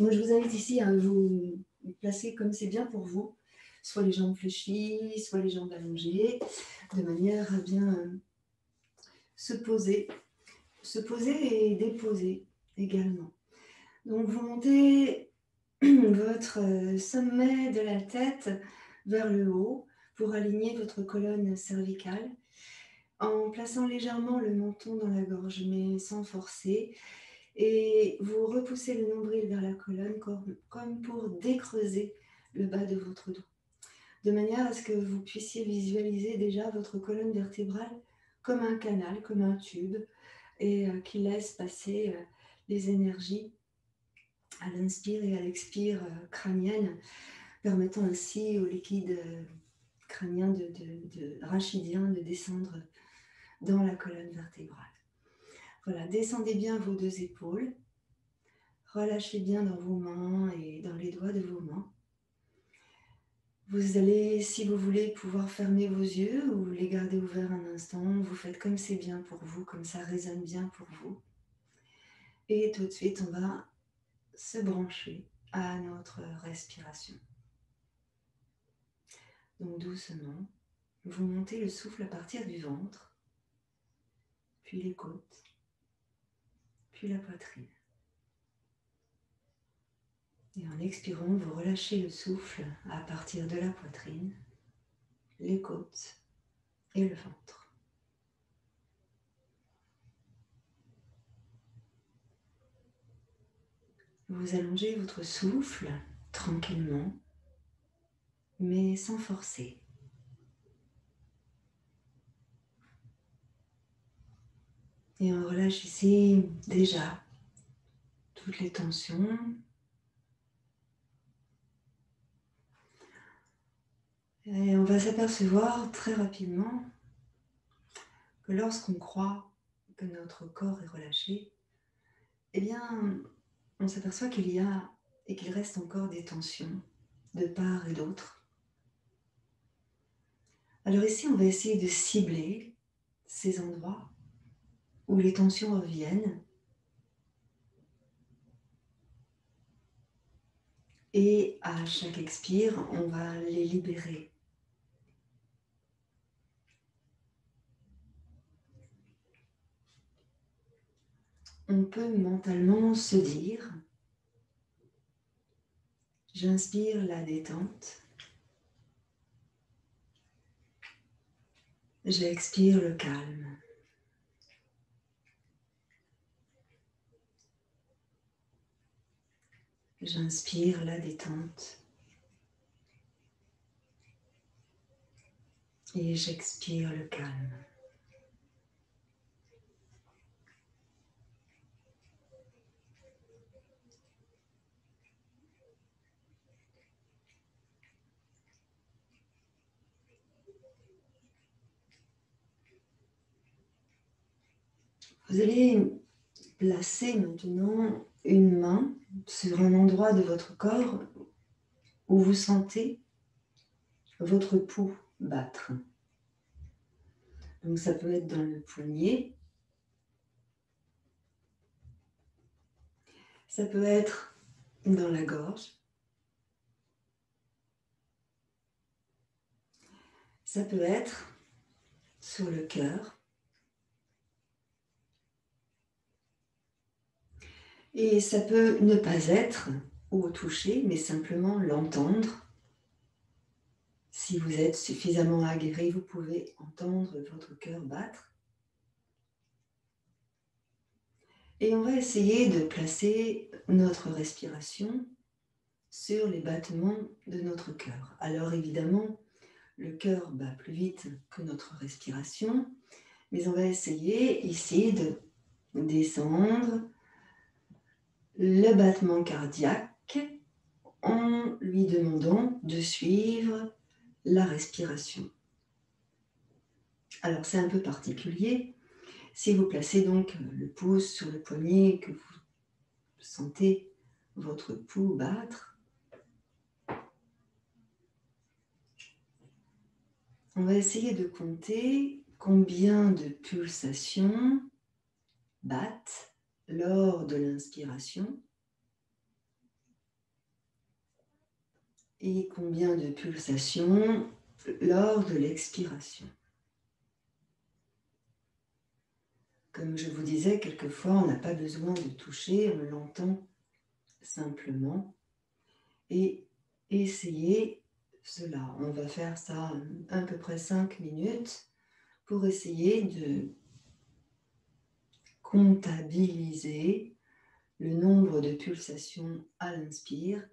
Donc, je vous invite ici à vous placer comme c'est bien pour vous, soit les jambes fléchies, soit les jambes allongées, de manière à bien se poser et déposer également. Donc, vous montez votre sommet de la tête vers le haut pour aligner votre colonne cervicale en plaçant légèrement le menton dans la gorge, mais sans forcer. Et vous repoussez le nombril vers la colonne comme pour décreuser le bas de votre dos, de manière à ce que vous puissiez visualiser déjà votre colonne vertébrale comme un canal, comme un tube, et qui laisse passer les énergies à l'inspire et à l'expire crânienne, permettant ainsi au liquide crânien rachidien de descendre dans la colonne vertébrale. Voilà, descendez bien vos deux épaules. Relâchez bien dans vos mains et dans les doigts de vos mains. Vous allez, si vous voulez, pouvoir fermer vos yeux ou les garder ouverts un instant. Vous faites comme c'est bien pour vous, comme ça résonne bien pour vous. Et tout de suite, on va se brancher à notre respiration. Donc doucement, vous montez le souffle à partir du ventre, puis les côtes, puis la poitrine. Et en expirant, vous relâchez le souffle à partir de la poitrine, les côtes et le ventre. Vous allongez votre souffle tranquillement, mais sans forcer. Et on relâche ici déjà toutes les tensions. Et on va s'apercevoir très rapidement que lorsqu'on croit que notre corps est relâché, eh bien, on s'aperçoit qu'il y a et qu'il reste encore des tensions de part et d'autre. Alors ici, on va essayer de cibler ces endroits où les tensions reviennent et à chaque expire, on va les libérer. On peut mentalement se dire: j'inspire la détente, j'expire le calme. J'inspire la détente et j'expire le calme. Vous allez placer maintenant une main sur un endroit de votre corps où vous sentez votre pouls battre. Donc ça peut être dans le poignet, ça peut être dans la gorge, ça peut être sur le cœur. Et ça peut ne pas être au toucher, mais simplement l'entendre. Si vous êtes suffisamment aguerri, vous pouvez entendre votre cœur battre. Et on va essayer de placer notre respiration sur les battements de notre cœur. Alors évidemment, le cœur bat plus vite que notre respiration, mais on va essayer ici de descendre le battement cardiaque en lui demandant de suivre la respiration. Alors c'est un peu particulier. Si vous placez donc le pouce sur le poignet et que vous sentez votre pouls battre, on va essayer de compter combien de pulsations battent lors de l'inspiration et combien de pulsations lors de l'expiration. Comme je vous disais, quelquefois, on n'a pas besoin de toucher, on l'entend simplement. Et essayez cela. On va faire ça à peu près 5 minutes pour essayer de comptabiliser le nombre de pulsations à l'inspire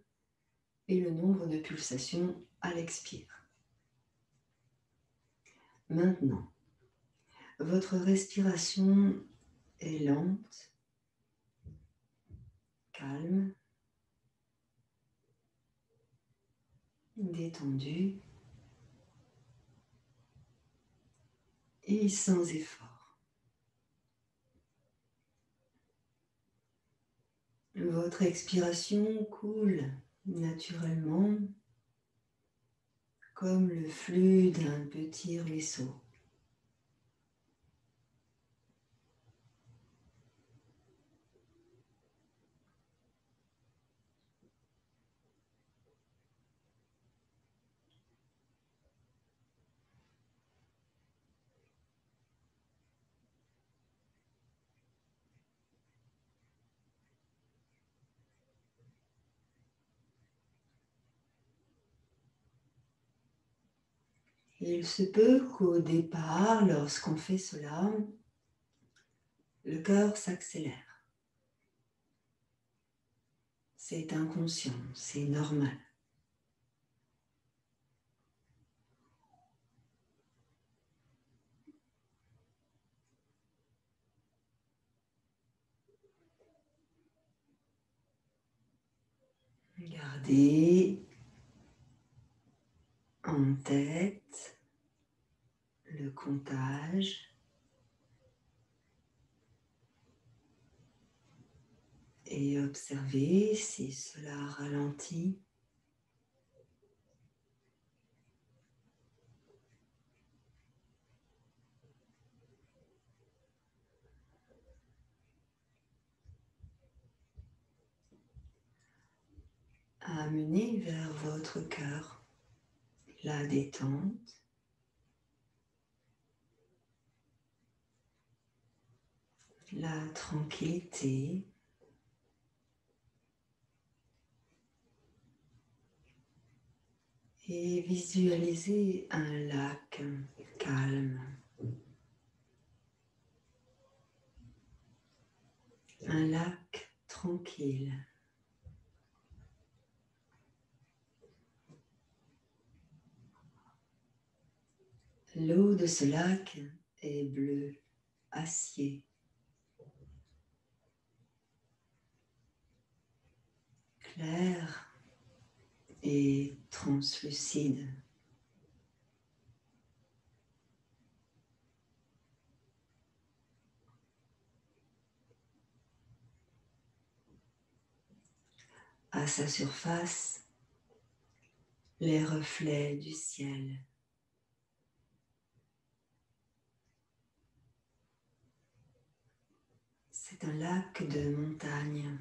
et le nombre de pulsations à l'expire. Maintenant, votre respiration est lente, calme, détendue et sans effort. Votre expiration coule naturellement comme le flux d'un petit ruisseau. Il se peut qu'au départ, lorsqu'on fait cela, le cœur s'accélère. C'est inconscient, c'est normal. Gardez en tête le comptage et observez si cela ralentit. Amenez vers votre cœur la détente, la tranquillité et visualisez un lac calme, un lac tranquille. L'eau de ce lac est bleue, acier, claire et translucide. À sa surface, les reflets du ciel. C'est un lac de montagne.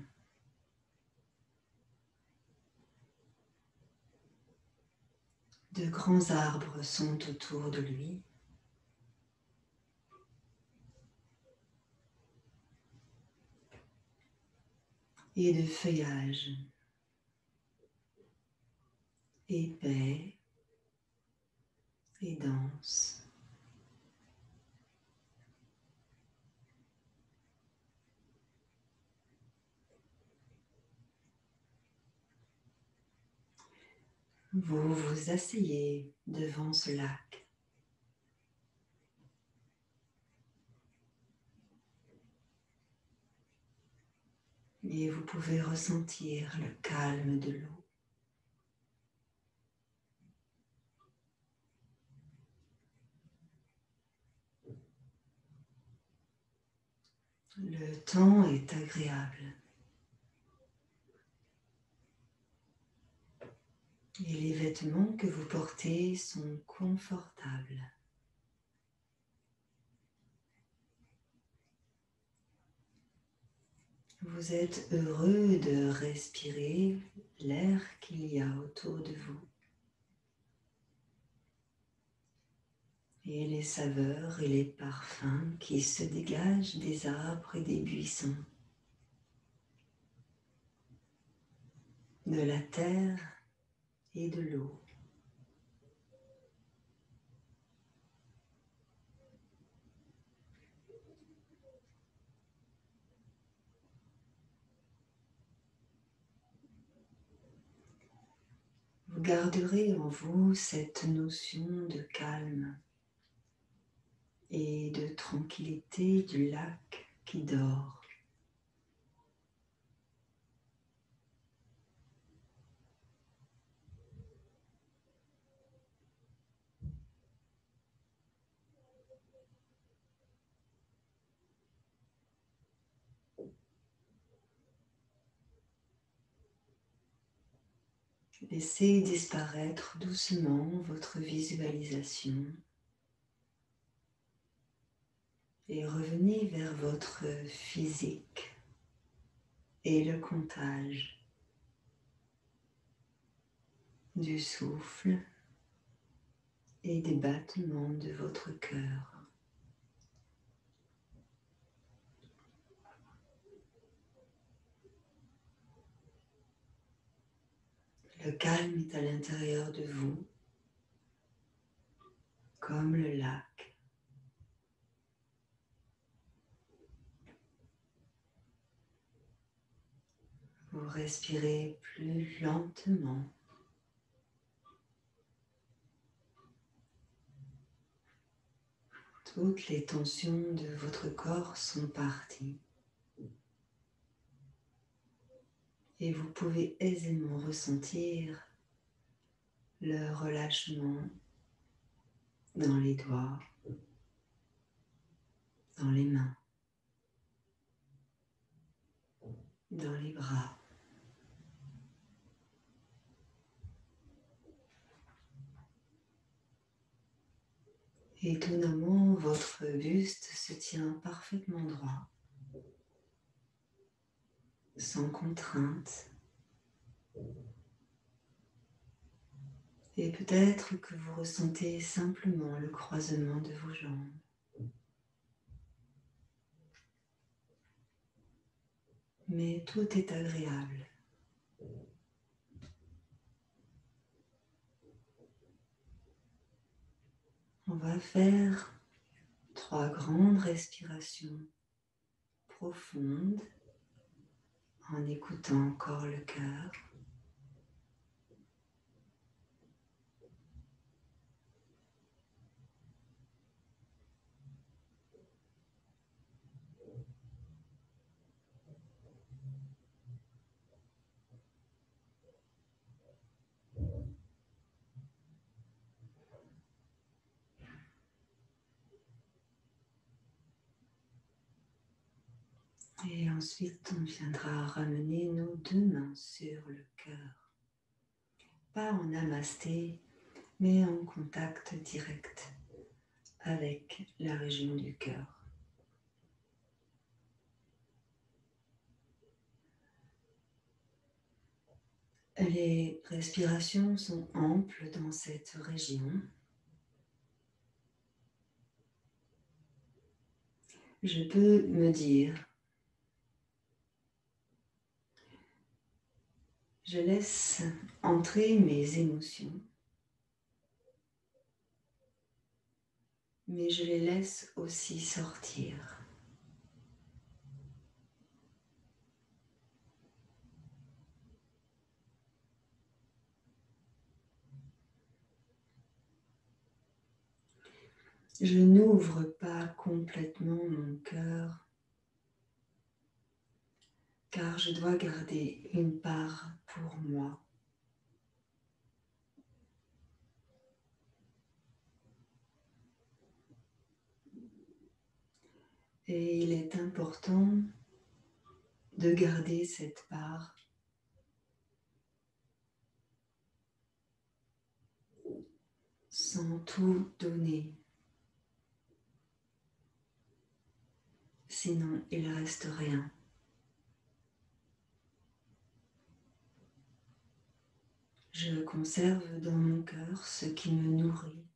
De grands arbres sont autour de lui. Et de feuillage épais et dense. Vous vous asseyez devant ce lac. Et vous pouvez ressentir le calme de l'eau. Le temps est agréable. Et les vêtements que vous portez sont confortables. Vous êtes heureux de respirer l'air qu'il y a autour de vous. saveurs et les parfums qui se dégagent des arbres et des buissons, de la terre et de l'eau. Vous garderez en vous cette notion de calme et de tranquillité du lac qui dort. Laissez disparaître doucement votre visualisation et revenez vers votre physique et le comptage du souffle et des battements de votre cœur. Le calme est à l'intérieur de vous, comme le lac. Vous respirez plus lentement. Toutes les tensions de votre corps sont parties. Et vous pouvez aisément ressentir le relâchement dans les doigts, dans les mains, dans les bras. Étonnamment, votre buste se tient parfaitement droit, sans contrainte. Et peut-être que vous ressentez simplement le croisement de vos jambes. Mais tout est agréable. On va faire 3 grandes respirations profondes en écoutant encore le cœur. Et ensuite, on viendra ramener nos 2 mains sur le cœur. Pas en namasté, mais en contact direct avec la région du cœur. Les respirations sont amples dans cette région. Je peux me dire, je laisse entrer mes émotions, mais je les laisse aussi sortir. Je n'ouvre pas complètement mon cœur, car je dois garder une part pour moi. Et il est important de garder cette part sans tout donner. Sinon, il ne reste rien. Je conserve dans mon cœur ce qui me nourrit.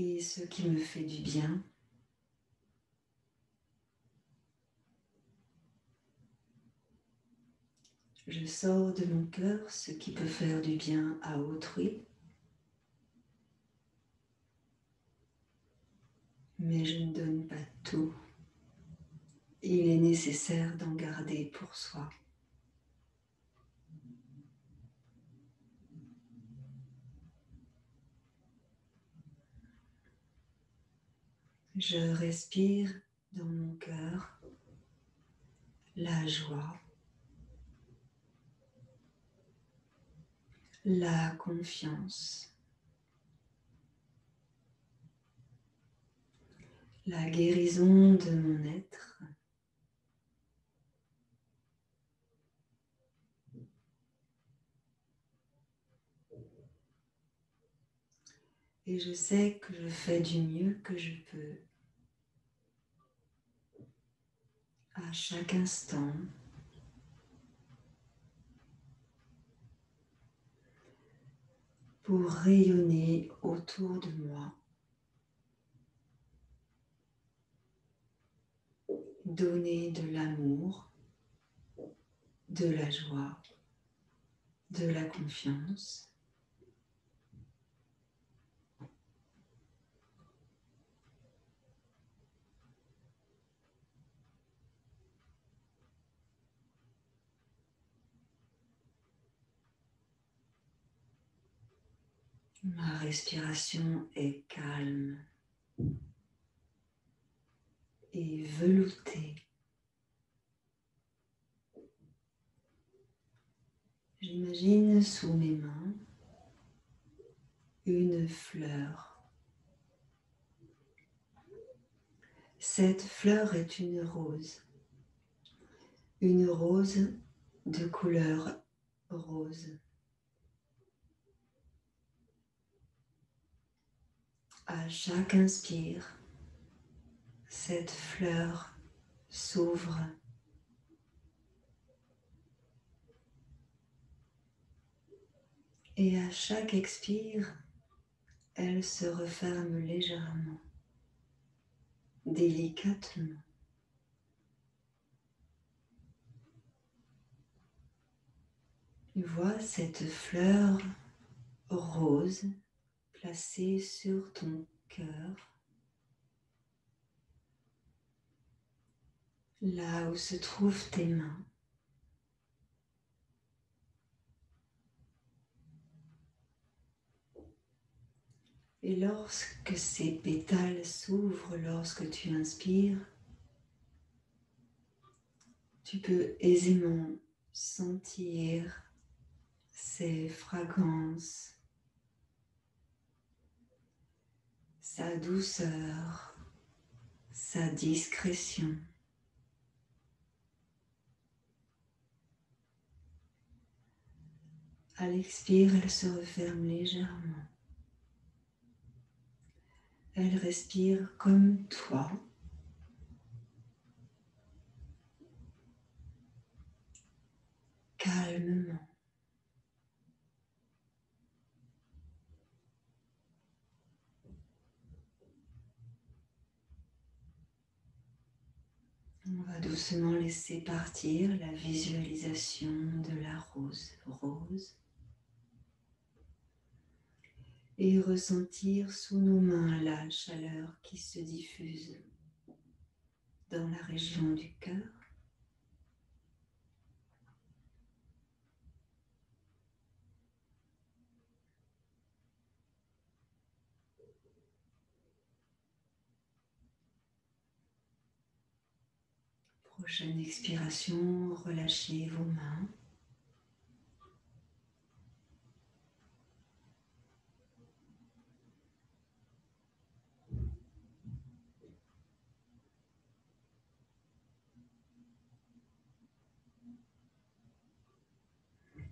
et ce qui me fait du bien. Je sors de mon cœur ce qui peut faire du bien à autrui, mais je ne donne pas tout. Il est nécessaire d'en garder pour soi. Je respire dans mon cœur la joie, la confiance, la guérison de mon être. Et je sais que je fais du mieux que je peux à chaque instant pour rayonner autour de moi, donner de l'amour, de la joie, de la confiance. Ma respiration est calme et veloutée. J'imagine sous mes mains une fleur. Cette fleur est une rose de couleur rose. À chaque inspire, cette fleur s'ouvre et à chaque expire, elle se referme légèrement, délicatement. Tu vois cette fleur rose placée sur ton cœur, là où se trouvent tes mains. Et lorsque ces pétales s'ouvrent, lorsque tu inspires, tu peux aisément sentir ces fragrances, sa douceur, sa discrétion. À l'expire, elle se referme légèrement. Elle respire comme toi. Calmement. On va doucement laisser partir la visualisation de la rose et ressentir sous nos mains la chaleur qui se diffuse dans la région du cœur. Prochaine expiration, relâchez vos mains.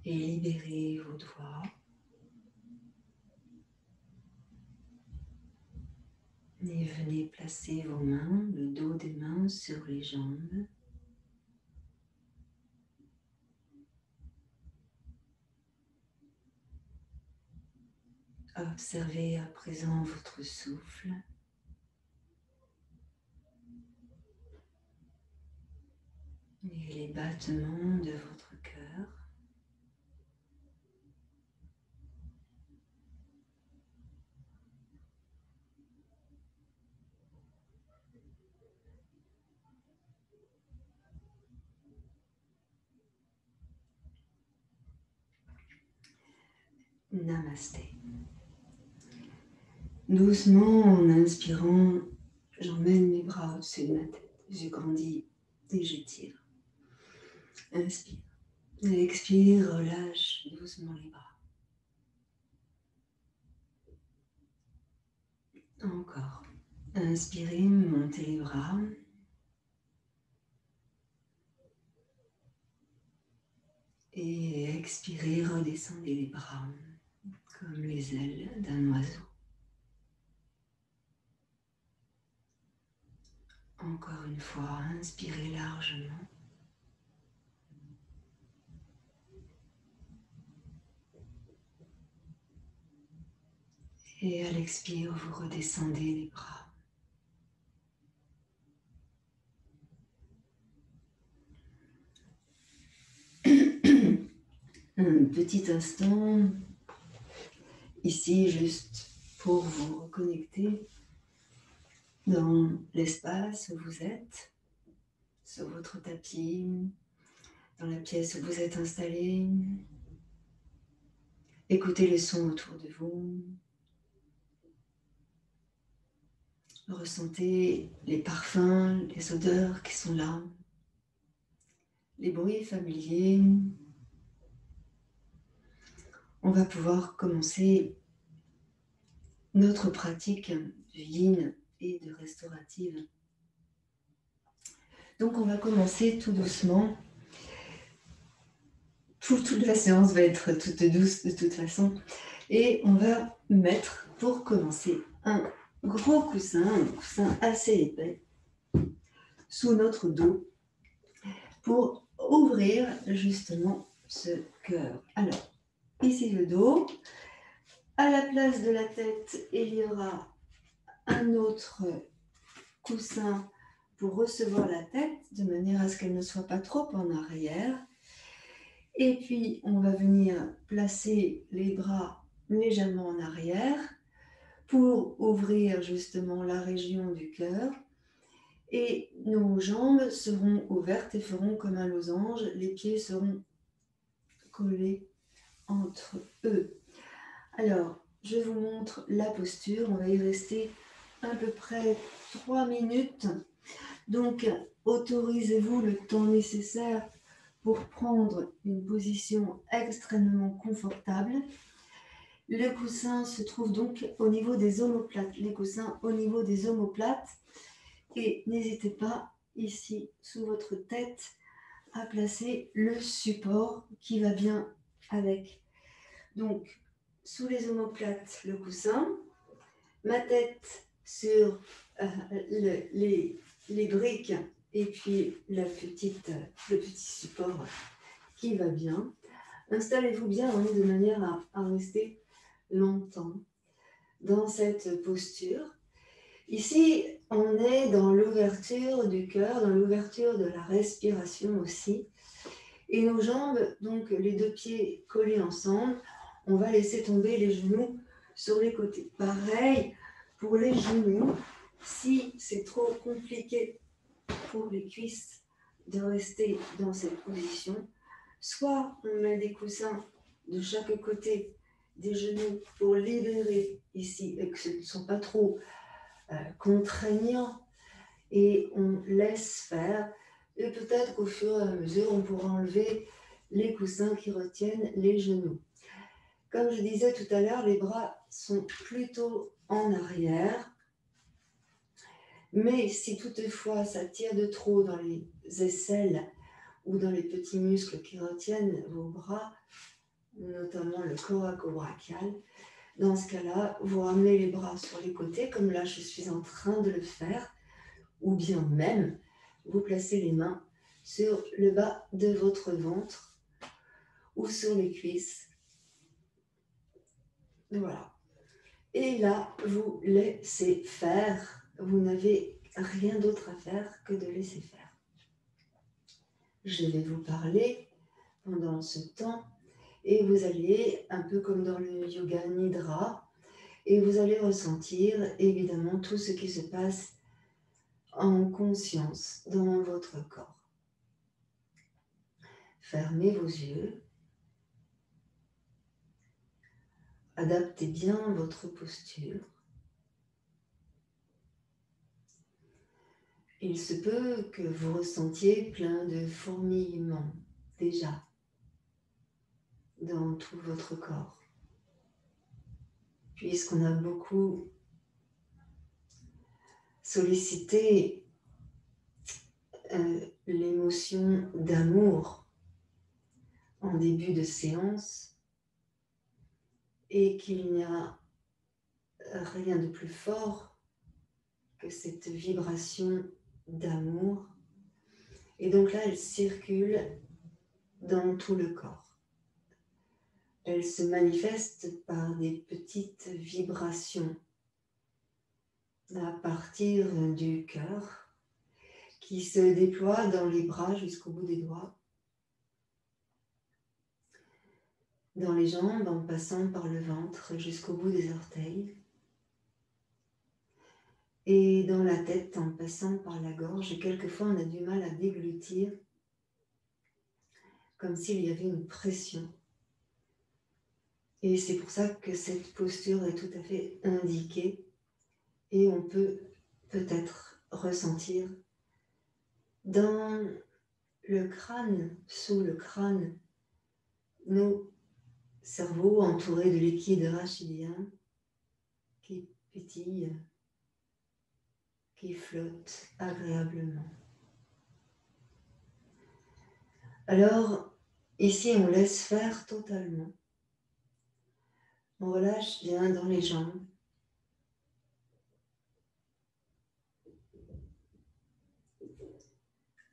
Et libérez vos doigts. Et venez placer vos mains, le dos des mains sur les jambes. Observez à présent votre souffle. Et les battements de votre cœur. Namasté. Doucement, en inspirant, j'emmène mes bras au-dessus de ma tête. Je grandis et j'étire. Inspire. Et expire, relâche doucement les bras. Encore. Inspirez, montez les bras. Et expirez, redescendez les bras comme les ailes d'un oiseau. Encore une fois, inspirez largement. Et à l'expire, vous redescendez les bras. Un petit instant, ici, juste pour vous reconnecter dans l'espace où vous êtes, sur votre tapis, dans la pièce où vous êtes installé. Écoutez les sons autour de vous. Ressentez les parfums, les odeurs qui sont là, les bruits familiers. On va pouvoir commencer notre pratique du yin et de restaurative. Donc on va commencer tout doucement. Toute la séance va être toute douce de toute façon. Et on va mettre, pour commencer, un gros coussin, un coussin assez épais, sous notre dos, pour ouvrir justement ce cœur. Alors, ici le dos. À la place de la tête, il y aura un autre coussin pour recevoir la tête, de manière à ce qu'elle ne soit pas trop en arrière. Et puis, on va venir placer les bras légèrement en arrière pour ouvrir justement la région du cœur. Et nos jambes seront ouvertes et feront comme un losange. Les pieds seront collés entre eux. Alors, je vous montre la posture. On va y rester à peu près 3 minutes. Donc, autorisez-vous le temps nécessaire pour prendre une position extrêmement confortable. Le coussin se trouve donc au niveau des omoplates. Les coussins au niveau des omoplates. Et n'hésitez pas, ici, sous votre tête, à placer le support qui va bien avec. Donc, sous les omoplates, le coussin, ma tête sur les briques et puis le petit support qui va bien. Installez-vous bien de manière à rester longtemps dans cette posture. Ici, on est dans l'ouverture du cœur, dans l'ouverture de la respiration aussi. Et nos jambes, donc les deux pieds collés ensemble, on va laisser tomber les genoux sur les côtés. Pareil pour les genoux, si c'est trop compliqué pour les cuisses de rester dans cette position, soit on met des coussins de chaque côté des genoux pour libérer ici et que ce ne sont pas trop contraignants, et on laisse faire. Et peut-être qu'au fur et à mesure, on pourra enlever les coussins qui retiennent les genoux. Comme je disais tout à l'heure, les bras sont plutôt en arrière. Mais si toutefois ça tire de trop dans les aisselles ou dans les petits muscles qui retiennent vos bras, notamment le coracobrachial, dans ce cas-là, vous ramenez les bras sur les côtés, comme là je suis en train de le faire, ou bien même vous placez les mains sur le bas de votre ventre ou sur les cuisses. Voilà. Et là, vous laissez faire. Vous n'avez rien d'autre à faire que de laisser faire. Je vais vous parler pendant ce temps et vous allez, un peu comme dans le yoga nidra, et vous allez ressentir évidemment tout ce qui se passe en conscience dans votre corps. Fermez vos yeux. Adaptez bien votre posture. Il se peut que vous ressentiez plein de fourmillements déjà dans tout votre corps, puisqu'on a beaucoup sollicité l'émotion d'amour en début de séance et qu'il n'y a rien de plus fort que cette vibration d'amour. Et donc là, elle circule dans tout le corps. Elle se manifeste par des petites vibrations à partir du cœur qui se déploient dans les bras jusqu'au bout des doigts, dans les jambes en passant par le ventre jusqu'au bout des orteils, et dans la tête en passant par la gorge. Quelquefois, on a du mal à déglutir, comme s'il y avait une pression. Et c'est pour ça que cette posture est tout à fait indiquée et on peut peut-être ressentir dans le crâne, sous le crâne, nos cerveaux entourés de liquide rachidien qui pétille, qui flotte agréablement. Alors, ici, on laisse faire totalement. On relâche bien dans les jambes.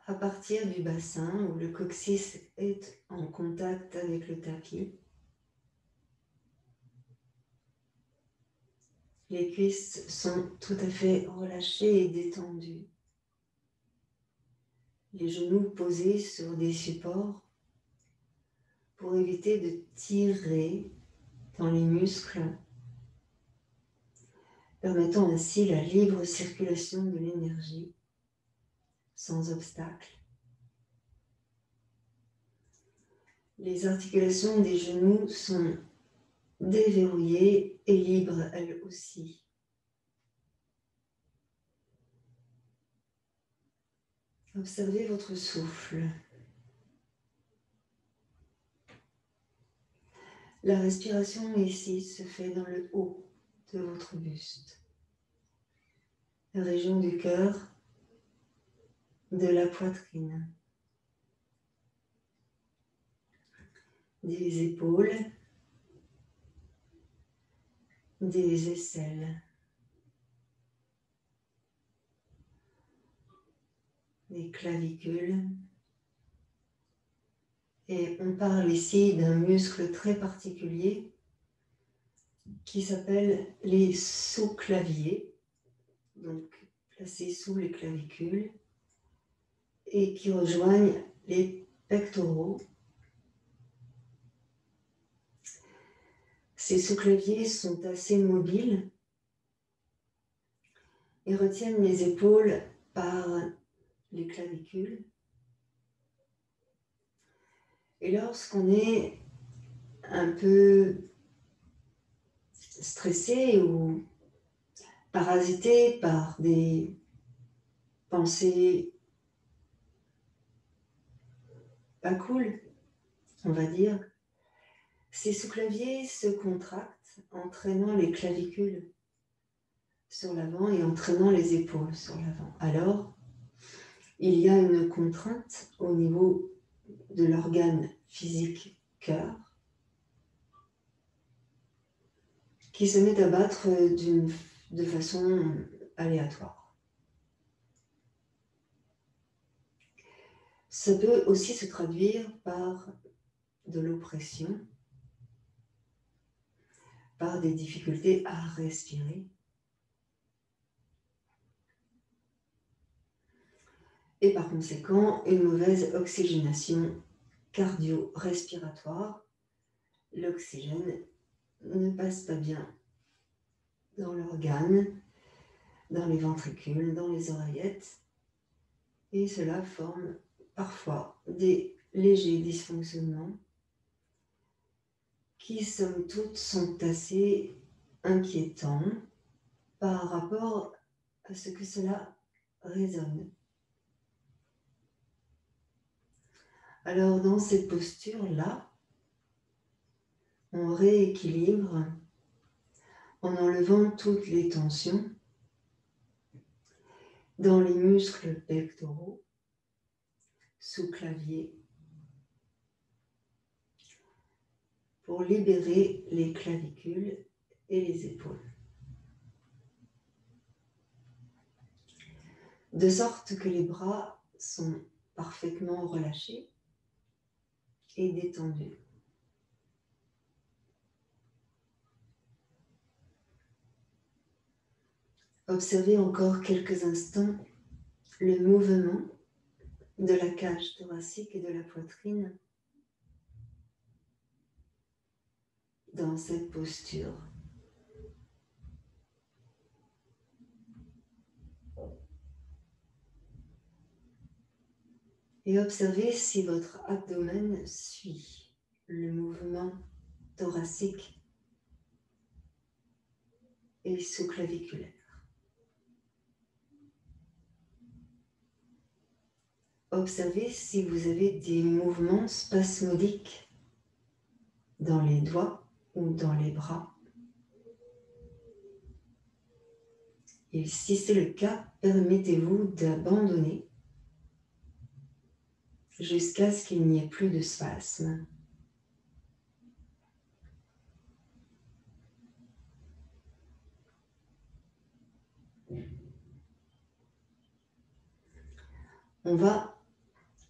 À partir du bassin où le coccyx est en contact avec le tapis, les cuisses sont tout à fait relâchées et détendues. Les genoux posés sur des supports pour éviter de tirer dans les muscles, permettant ainsi la libre circulation de l'énergie sans obstacle. Les articulations des genoux sont déverrouillées et libres elles aussi. Observez votre souffle. La respiration ici se fait dans le haut de votre buste, la région du cœur, de la poitrine, des épaules, des aisselles, des clavicules. Et on parle ici d'un muscle très particulier qui s'appelle les sous-claviers, donc placés sous les clavicules, et qui rejoignent les pectoraux. Ces sous-claviers sont assez mobiles et retiennent les épaules par les clavicules. Et lorsqu'on est un peu stressé ou parasité par des pensées pas cool, on va dire, ces sous-claviers se contractent, entraînant les clavicules sur l'avant et entraînant les épaules sur l'avant. Alors, il y a une contrainte au niveau de l'organe physique cœur qui se met à battre de façon aléatoire. Ça peut aussi se traduire par de l'oppression, par des difficultés à respirer. Et par conséquent, une mauvaise oxygénation cardio-respiratoire. L'oxygène ne passe pas bien dans l'organe, dans les ventricules, dans les oreillettes. Et cela forme parfois des légers dysfonctionnements qui, somme toute, sont assez inquiétants par rapport à ce que cela résonne. Alors, dans cette posture-là, on rééquilibre en enlevant toutes les tensions dans les muscles pectoraux, sous-clavier, pour libérer les clavicules et les épaules. De sorte que les bras sont parfaitement relâchés et détendus. Observez encore quelques instants le mouvement de la cage thoracique et de la poitrine dans cette posture. Et observez si votre abdomen suit le mouvement thoracique et sous-claviculaire. Observez si vous avez des mouvements spasmodiques dans les doigts ou dans les bras. Et si c'est le cas, permettez-vous d'abandonner jusqu'à ce qu'il n'y ait plus de spasme. On va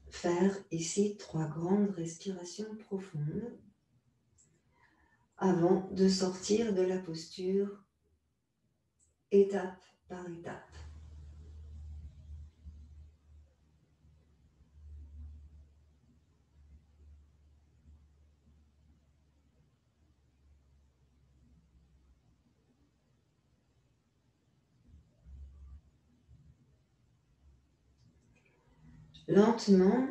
faire ici 3 grandes respirations profondes avant de sortir de la posture étape par étape. Lentement,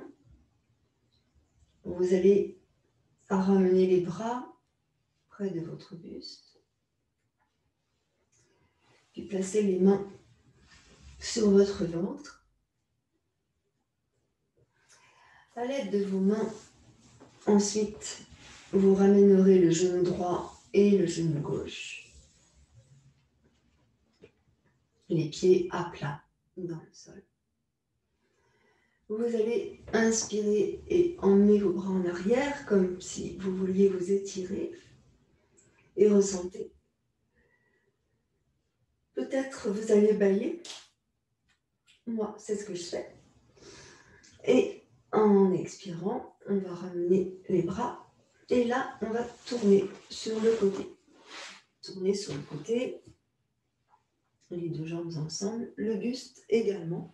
vous allez ramener les bras près de votre buste, puis placer les mains sur votre ventre. À l'aide de vos mains, ensuite, vous ramènerez le genou droit et le genou gauche. Les pieds à plat dans le sol. Vous allez inspirer et emmener vos bras en arrière comme si vous vouliez vous étirer et ressentez. Peut-être vous allez bâiller. Moi, c'est ce que je fais. Et en expirant, on va ramener les bras et là, on va tourner sur le côté. Tourner sur le côté, les 2 jambes ensemble, le buste également,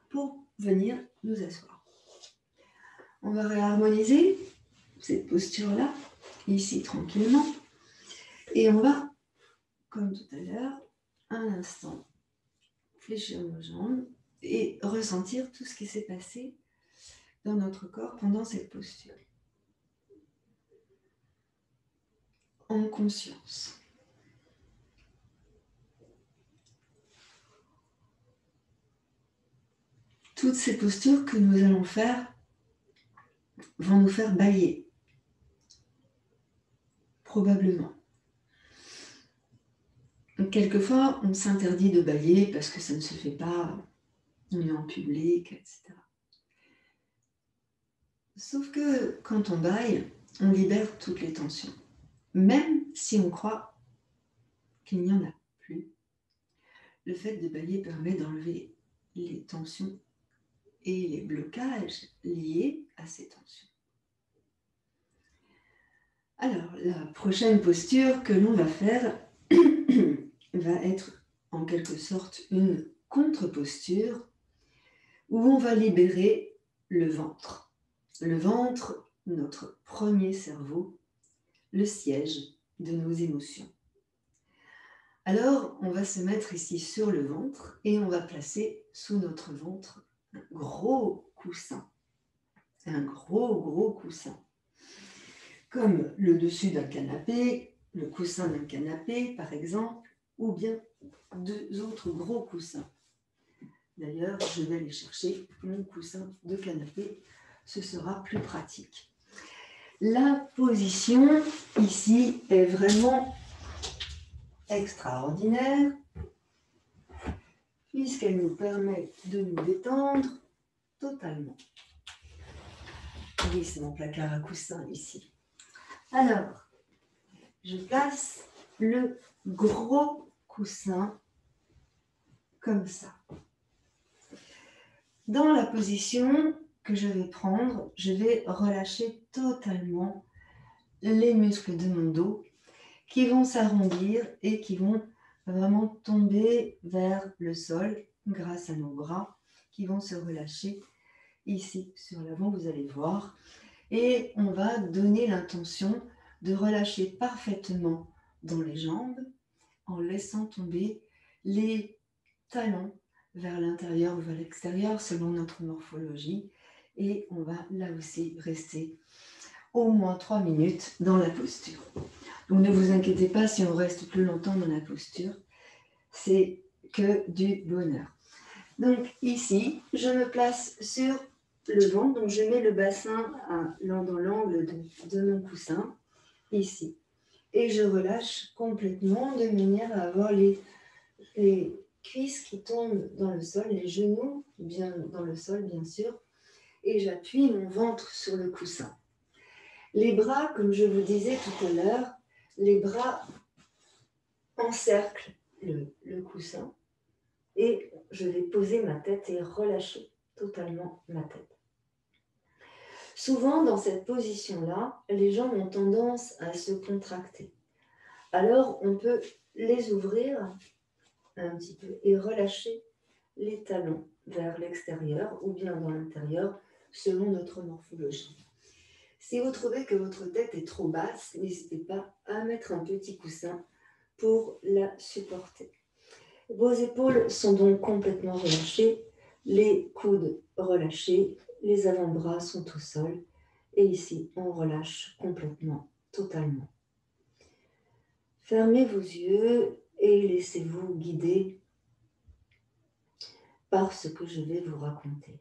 pour venir nous asseoir. On va réharmoniser cette posture-là, ici tranquillement, et on va, comme tout à l'heure, un instant, fléchir nos jambes et ressentir tout ce qui s'est passé dans notre corps pendant cette posture. En conscience. Toutes ces postures que nous allons faire vont nous faire bâiller. Probablement. Donc, quelquefois, on s'interdit de bâiller parce que ça ne se fait pas, on est en public, etc. Sauf que quand on bâille, on libère toutes les tensions. Même si on croit qu'il n'y en a plus, le fait de bâiller permet d'enlever les tensions et les blocages liés à ces tensions. Alors, la prochaine posture que l'on va faire va être en quelque sorte une contre-posture où on va libérer le ventre. Le ventre, notre premier cerveau, le siège de nos émotions. Alors, on va se mettre ici sur le ventre et on va placer sous notre ventre un gros coussin. Un gros coussin. Comme le dessus d'un canapé, le coussin d'un canapé par exemple, ou bien deux autres gros coussins. D'ailleurs, je vais aller chercher mon coussin de canapé, ce sera plus pratique. La position ici est vraiment extraordinaire puisqu'elle nous permet de nous détendre totalement. Oui, c'est mon placard à coussins ici. Alors, je place le gros coussin comme ça. Dans la position que je vais prendre, je vais relâcher totalement les muscles de mon dos qui vont s'arrondir et qui vont vraiment tomber vers le sol grâce à nos bras qui vont se relâcher ici sur l'avant, vous allez voir. Et on va donner l'intention de relâcher parfaitement dans les jambes en laissant tomber les talons vers l'intérieur ou vers l'extérieur selon notre morphologie. Et on va là aussi rester au moins 3 minutes dans la posture. Donc ne vous inquiétez pas si on reste plus longtemps dans la posture, c'est que du bonheur. Donc ici, je me place sur le ventre, donc je mets le bassin dans l'angle de mon coussin, ici. Et je relâche complètement de manière à avoir les cuisses qui tombent dans le sol, les genoux bien dans le sol bien sûr, et j'appuie mon ventre sur le coussin. Les bras, comme je vous disais tout à l'heure, les bras encerclent le coussin et je vais poser ma tête et relâcher totalement ma tête. Souvent, dans cette position-là, les jambes ont tendance à se contracter. Alors, on peut les ouvrir un petit peu et relâcher les talons vers l'extérieur ou bien dans l'intérieur, selon notre morphologie. Si vous trouvez que votre tête est trop basse, n'hésitez pas à mettre un petit coussin pour la supporter. Vos épaules sont donc complètement relâchées, les coudes relâchés, les avant-bras sont au sol et ici on relâche complètement, totalement. Fermez vos yeux et laissez-vous guider par ce que je vais vous raconter.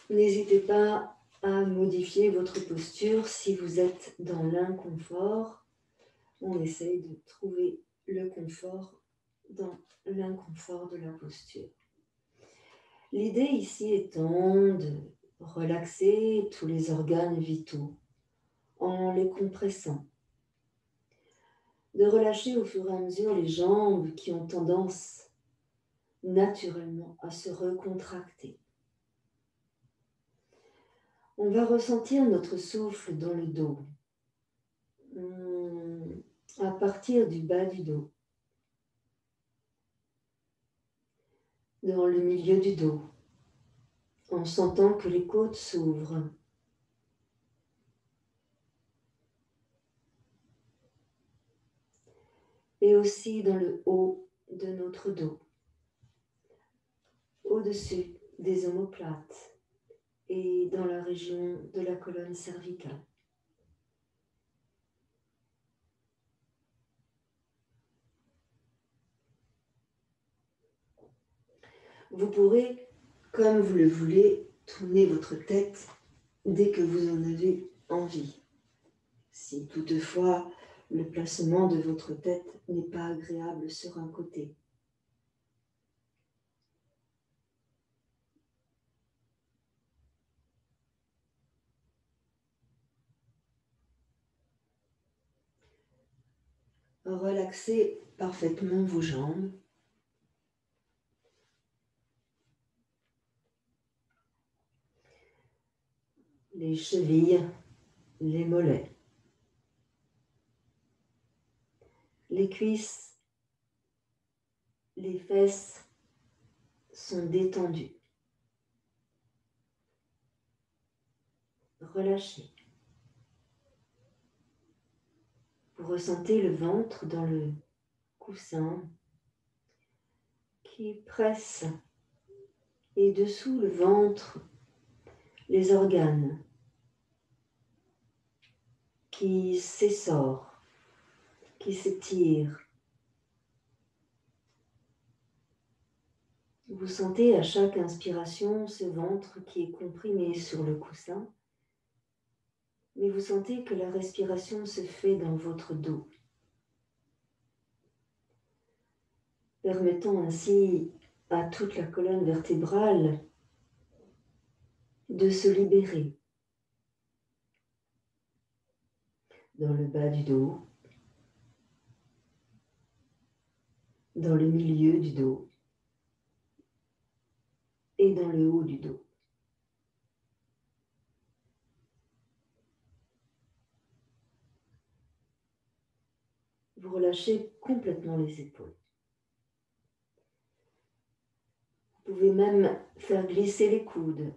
N'hésitez pas à modifier votre posture si vous êtes dans l'inconfort. On essaye de trouver le confort dans l'inconfort de la posture. L'idée ici étant de relaxer tous les organes vitaux en les compressant, de relâcher au fur et à mesure les jambes qui ont tendance naturellement à se recontracter. On va ressentir notre souffle dans le dos, à partir du bas du dos, dans le milieu du dos, en sentant que les côtes s'ouvrent. Et aussi dans le haut de notre dos, au-dessus des omoplates et dans la région de la colonne cervicale. Vous pourrez, comme vous le voulez, tourner votre tête dès que vous en avez envie. Si toutefois le placement de votre tête n'est pas agréable sur un côté. Relaxez parfaitement vos jambes. Les chevilles les mollets, les cuisses, les fesses sont détendues. Relâchez. Vous ressentez le ventre dans le coussin qui presse et dessous le ventre, les organes qui s'essorent, qui s'étirent. Vous sentez à chaque inspiration ce ventre qui est comprimé sur le coussin, mais vous sentez que la respiration se fait dans votre dos, permettant ainsi à toute la colonne vertébrale de se libérer dans le bas du dos, dans le milieu du dos et dans le haut du dos. Vous relâchez complètement les épaules. Vous pouvez même faire glisser les coudes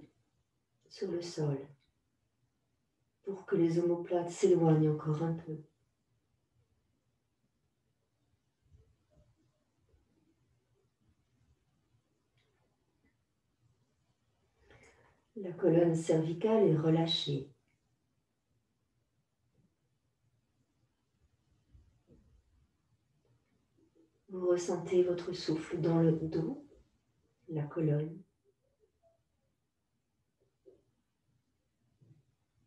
sur le sol pour que les omoplates s'éloignent encore un peu. La colonne cervicale est relâchée. Vous ressentez votre souffle dans le dos, la colonne.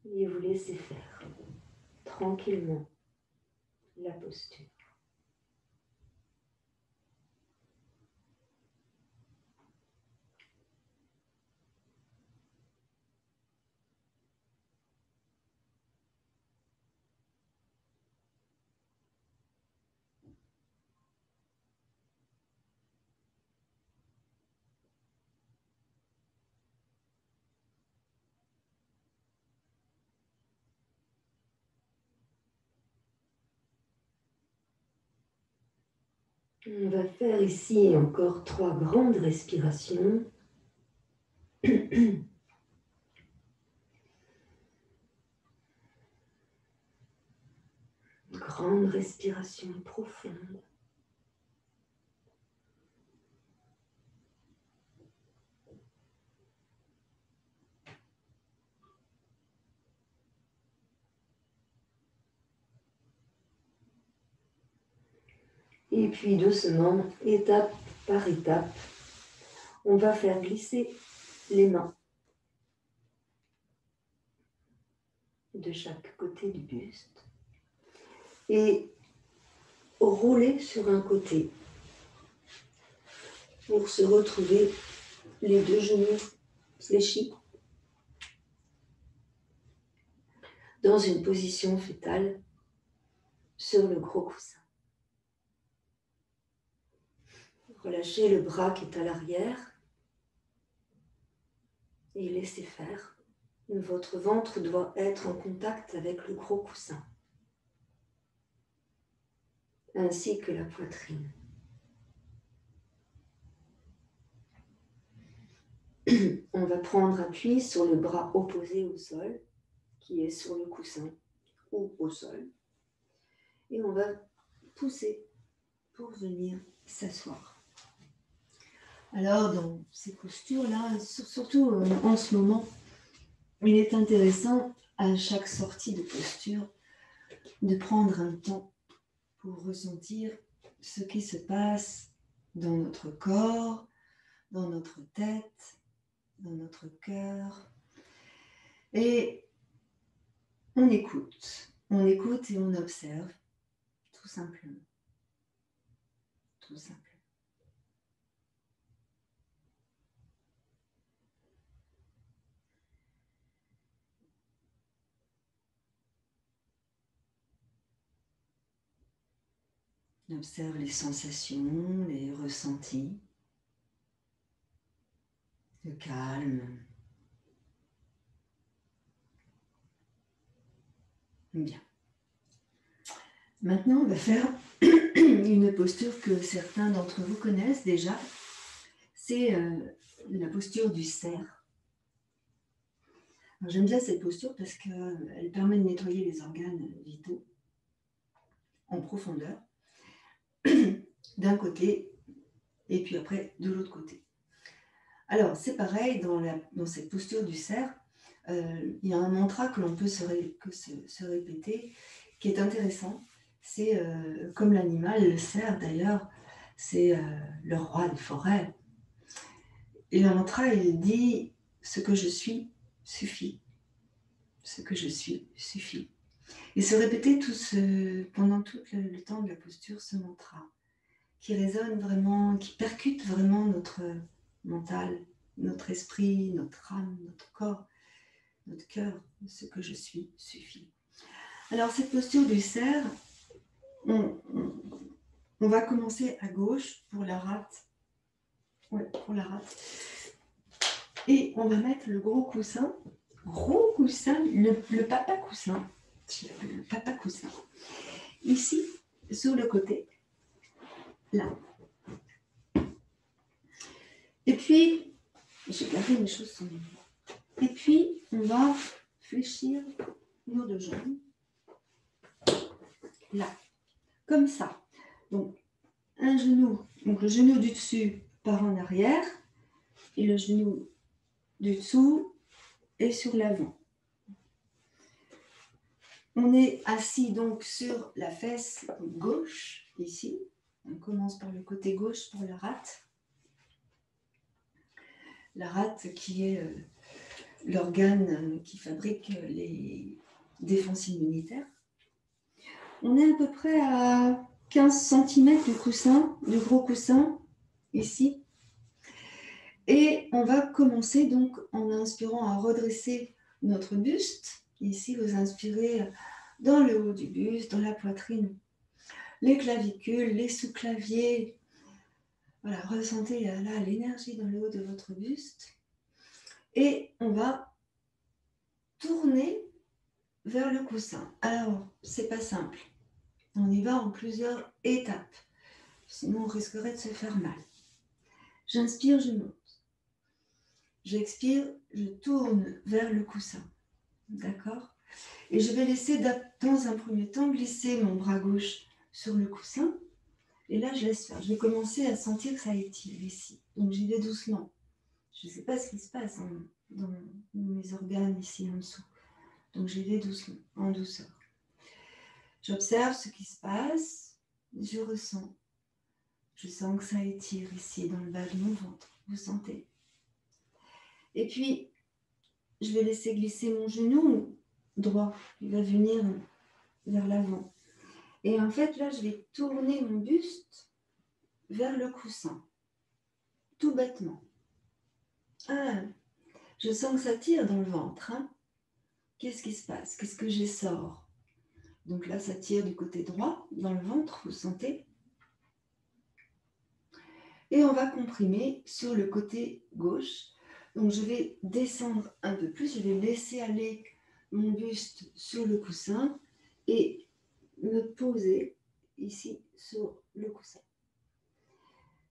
Et vous laissez faire tranquillement la posture. On va faire ici encore 3 grandes respirations. Grande respiration profonde. Et puis doucement, étape par étape, on va faire glisser les mains de chaque côté du buste et rouler sur un côté pour se retrouver les 2 genoux fléchis dans une position fœtale sur le gros coussin. Relâchez le bras qui est à l'arrière et laissez faire. Votre ventre doit être en contact avec le gros coussin, ainsi que la poitrine. On va prendre appui sur le bras opposé au sol, qui est sur le coussin ou au sol, et on va pousser pour venir s'asseoir. Alors, dans ces postures-là, surtout en ce moment, il est intéressant, à chaque sortie de posture, de prendre un temps pour ressentir ce qui se passe dans notre corps, dans notre tête, dans notre cœur. Et on écoute et on observe, tout simplement. Tout simplement. On observe les sensations, les ressentis, le calme. Bien. Maintenant, on va faire une posture que certains d'entre vous connaissent déjà. C'est la posture du cerf. J'aime bien cette posture parce qu'elle permet de nettoyer les organes vitaux en profondeur, d'un côté, et puis après de l'autre côté. Alors, c'est pareil, dans cette posture du cerf, il y a un mantra que l'on peut se répéter, qui est intéressant. C'est comme l'animal, le cerf d'ailleurs, c'est le roi des forêts. Et le mantra, il dit « Ce que je suis suffit. Ce que je suis suffit. » Et se répéter pendant tout le temps de la posture, ce mantra, qui résonne vraiment, qui percute vraiment notre mental, notre esprit, notre âme, notre corps, notre cœur. Ce que je suis suffit. Alors, cette posture du cerf, on va commencer à gauche pour la rate. Ouais, pour la rate. Et on va mettre le gros coussin, le papa coussin, je l'appelle le papa coussin, ici, sur le côté, là. Et puis, j'ai gardé mes choses sur mes mains. Et puis, on va fléchir nos deux jambes, là, comme ça. Donc, un genou, donc le genou du dessus part en arrière, et le genou du dessous est sur l'avant. On est assis donc sur la fesse gauche, ici. On commence par le côté gauche pour la rate. La rate qui est l'organe qui fabrique les défenses immunitaires. On est à peu près à 15 cm du coussin, du gros coussin, ici. Et on va commencer donc en inspirant à redresser notre buste. Ici, vous inspirez dans le haut du buste, dans la poitrine, les clavicules, les sous-claviers. Voilà, ressentez là l'énergie dans le haut de votre buste. Et on va tourner vers le coussin. Alors, c'est pas simple. On y va en plusieurs étapes. Sinon, on risquerait de se faire mal. J'inspire, je monte. J'expire, je tourne vers le coussin. D'accord ? Et je vais laisser dans un premier temps glisser mon bras gauche sur le coussin. Et là, je laisse faire. Je vais commencer à sentir que ça étire ici. Donc, j'y vais doucement. Je ne sais pas ce qui se passe dans mes organes ici en dessous. Donc, j'y vais doucement, en douceur. J'observe ce qui se passe. Je ressens. Je sens que ça étire ici dans le bas de mon ventre. Vous sentez ? Et puis, je vais laisser glisser mon genou droit. Il va venir vers l'avant. Et en fait, là, je vais tourner mon buste vers le coussin. Tout bêtement. Ah, je sens que ça tire dans le ventre. Hein. Qu'est-ce qui se passe? Qu'est-ce que j'essore? Donc là, ça tire du côté droit, dans le ventre, vous sentez? Et on va comprimer sur le côté gauche. Donc je vais descendre un peu plus, je vais laisser aller mon buste sur le coussin et me poser ici sur le coussin.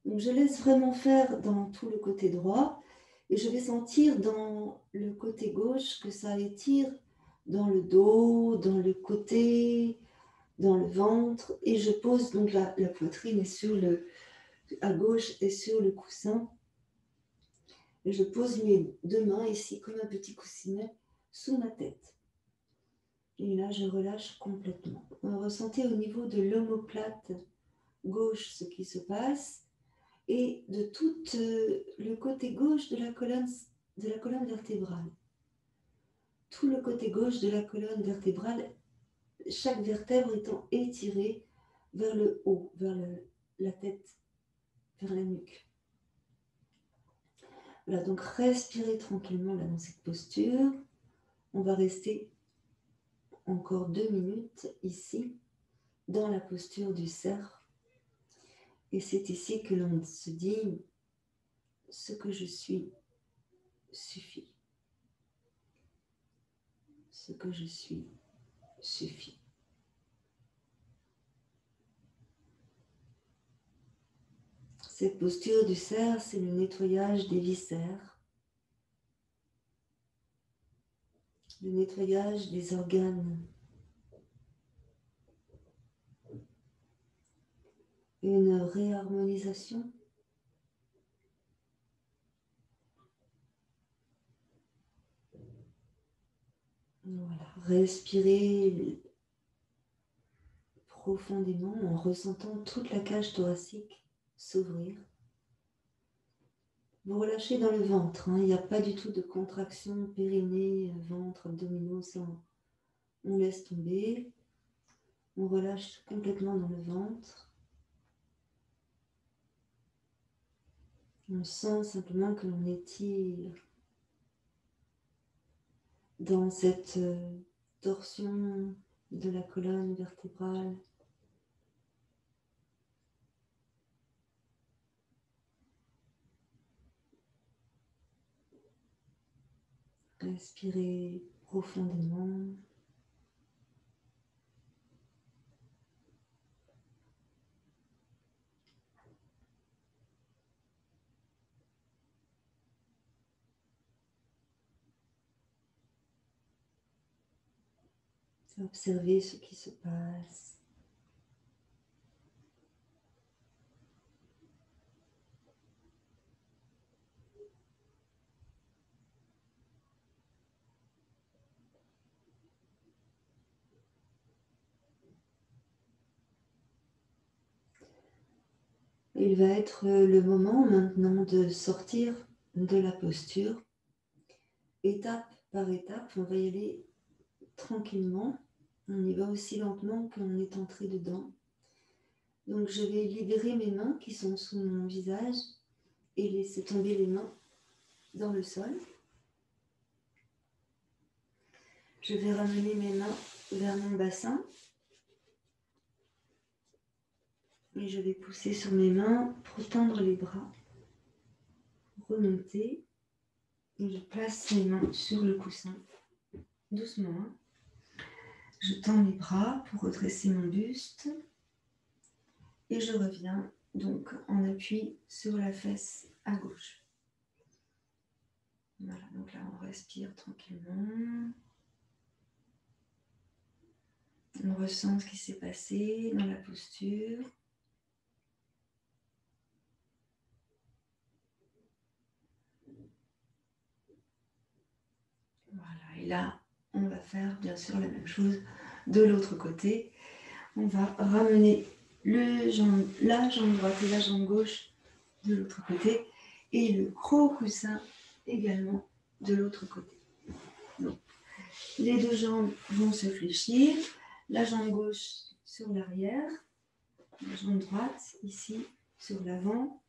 Donc je laisse vraiment faire dans tout le côté droit et je vais sentir dans le côté gauche que ça étire dans le dos, dans le côté, dans le ventre et je pose donc la poitrine est à gauche et sur le coussin. Et je pose mes deux mains ici comme un petit coussinet sous ma tête. Et là, je relâche complètement. Ressentez au niveau de l'omoplate gauche ce qui se passe et de tout le côté gauche de la colonne vertébrale. Tout le côté gauche de la colonne vertébrale, chaque vertèbre étant étirée vers le haut, vers la tête, vers la nuque. Voilà, donc respirez tranquillement là dans cette posture. On va rester encore 2 minutes ici, dans la posture du cerf. Et c'est ici que l'on se dit, ce que je suis suffit. Ce que je suis suffit. suffit. Cette posture du cerf, c'est le nettoyage des viscères, le nettoyage des organes, une réharmonisation. Voilà, respirez profondément en ressentant toute la cage thoracique s'ouvrir. Vous relâchez dans le ventre, hein. Il n'y a pas du tout de contraction périnée, ventre, abdominaux, ça on laisse tomber. On relâche complètement dans le ventre. On sent simplement que l'on étire dans cette torsion de la colonne vertébrale. Respirez profondément. Observez ce qui se passe. Il va être le moment maintenant de sortir de la posture. Étape par étape, on va y aller tranquillement. On y va aussi lentement qu'on est entré dedans. Donc je vais libérer mes mains qui sont sous mon visage et laisser tomber les mains dans le sol. Je vais ramener mes mains vers mon bassin. Et je vais pousser sur mes mains pour tendre les bras. Remonter. Et je place mes mains sur le coussin. Doucement. Je tends les bras pour redresser mon buste. Et je reviens donc en appui sur la fesse à gauche. Voilà, donc là on respire tranquillement. On ressent ce qui s'est passé dans la posture. Voilà, et là, on va faire bien sûr la même chose de l'autre côté. On va ramener la jambe droite et la jambe gauche de l'autre côté et le gros coussin également de l'autre côté. Donc, les deux jambes vont se fléchir, la jambe gauche sur l'arrière, la jambe droite ici sur l'avant,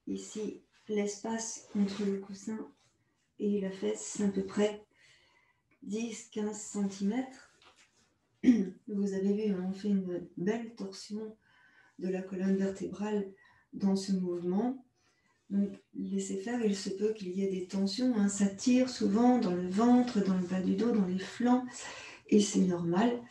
ici l'espace entre le coussin et la fesse, c'est à peu près 10-15 cm. Vous avez vu, on fait une belle torsion de la colonne vertébrale dans ce mouvement. Donc, laissez faire, il se peut qu'il y ait des tensions. Hein. Ça tire souvent dans le ventre, dans le bas du dos, dans les flancs, et c'est normal.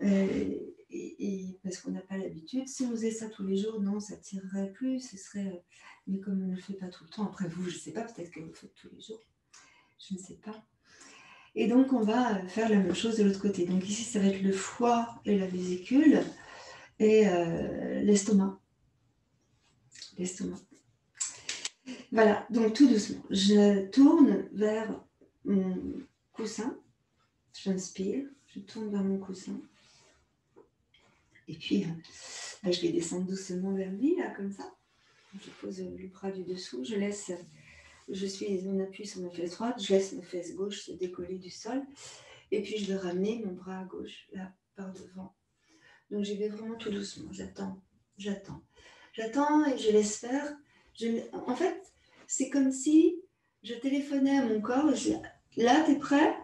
Et parce qu'on n'a pas l'habitude. Si on faisait ça tous les jours, non, ça tirerait plus. Ce serait, mais comme on ne le fait pas tout le temps, après vous, je ne sais pas, peut-être que vous le faites tous les jours. Je ne sais pas. Et donc, on va faire la même chose de l'autre côté. Donc ici, ça va être le foie et la vésicule et l'estomac. L'estomac. Voilà, donc tout doucement. Je tourne vers mon coussin. J'inspire, je tourne vers mon coussin. Et puis, là, je vais descendre doucement vers lui, là, comme ça. Je pose le bras du dessous. Je suis en appui sur ma fesse droite. Je laisse ma fesse gauche se décoller du sol. Et puis, je vais ramener mon bras à gauche, là, par devant. Donc, j'y vais vraiment tout doucement. J'attends et je laisse faire. En fait, c'est comme si je téléphonais à mon corps. Je dis, là, t'es prêt?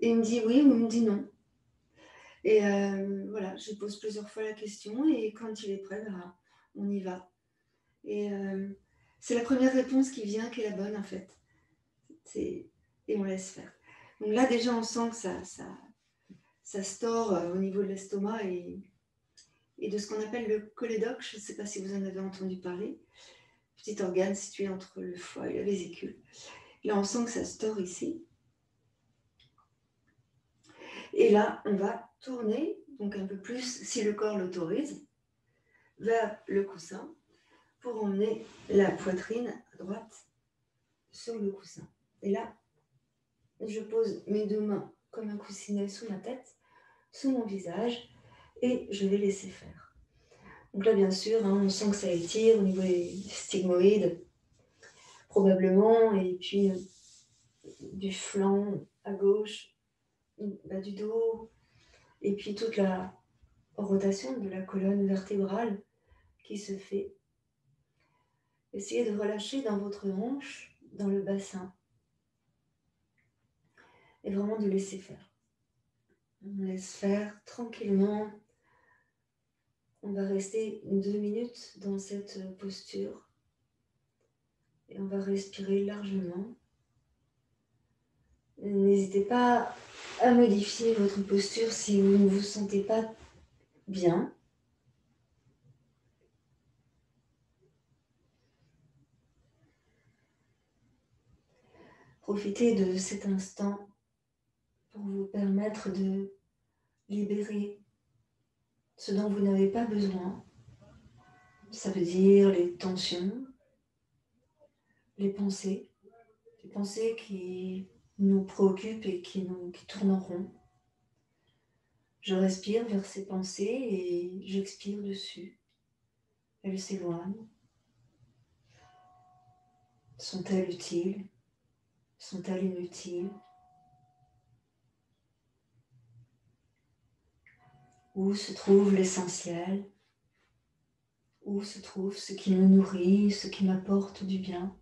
Et il me dit oui ou il me dit non. Et voilà, je pose plusieurs fois la question. Et quand il est prêt, ben, on y va. Et c'est la première réponse qui vient qui est la bonne, en fait. Et on laisse faire. Donc là, déjà, on sent que ça se tord au niveau de l'estomac et de ce qu'on appelle le cholédoque. Je ne sais pas si vous en avez entendu parler. Petit organe situé entre le foie et la vésicule. Là, on sent que ça se tord ici. Et là, on va tourner, donc un peu plus, si le corps l'autorise, vers le coussin pour emmener la poitrine à droite sur le coussin. Et là, je pose mes deux mains comme un coussinet sous ma tête, sous mon visage, et je vais laisser faire. Donc là, bien sûr, on sent que ça étire au niveau des stigmoïdes, probablement, et puis du flanc à gauche, du dos, et puis toute la rotation de la colonne vertébrale qui se fait. Essayez de relâcher dans votre hanche, dans le bassin, et vraiment de laisser faire. On laisse faire tranquillement. On va rester 2 minutes dans cette posture et on va respirer largement. N'hésitez pas à modifier votre posture si vous ne vous sentez pas bien. Profitez de cet instant pour vous permettre de libérer ce dont vous n'avez pas besoin. Ça veut dire les tensions, les pensées qui nous préoccupent et qui tournent en rond. Je respire vers ces pensées et j'expire dessus. Elles s'éloignent. Sont-elles utiles? Sont-elles inutiles? Où se trouve l'essentiel? Où se trouve ce qui me nourrit, ce qui m'apporte du bien?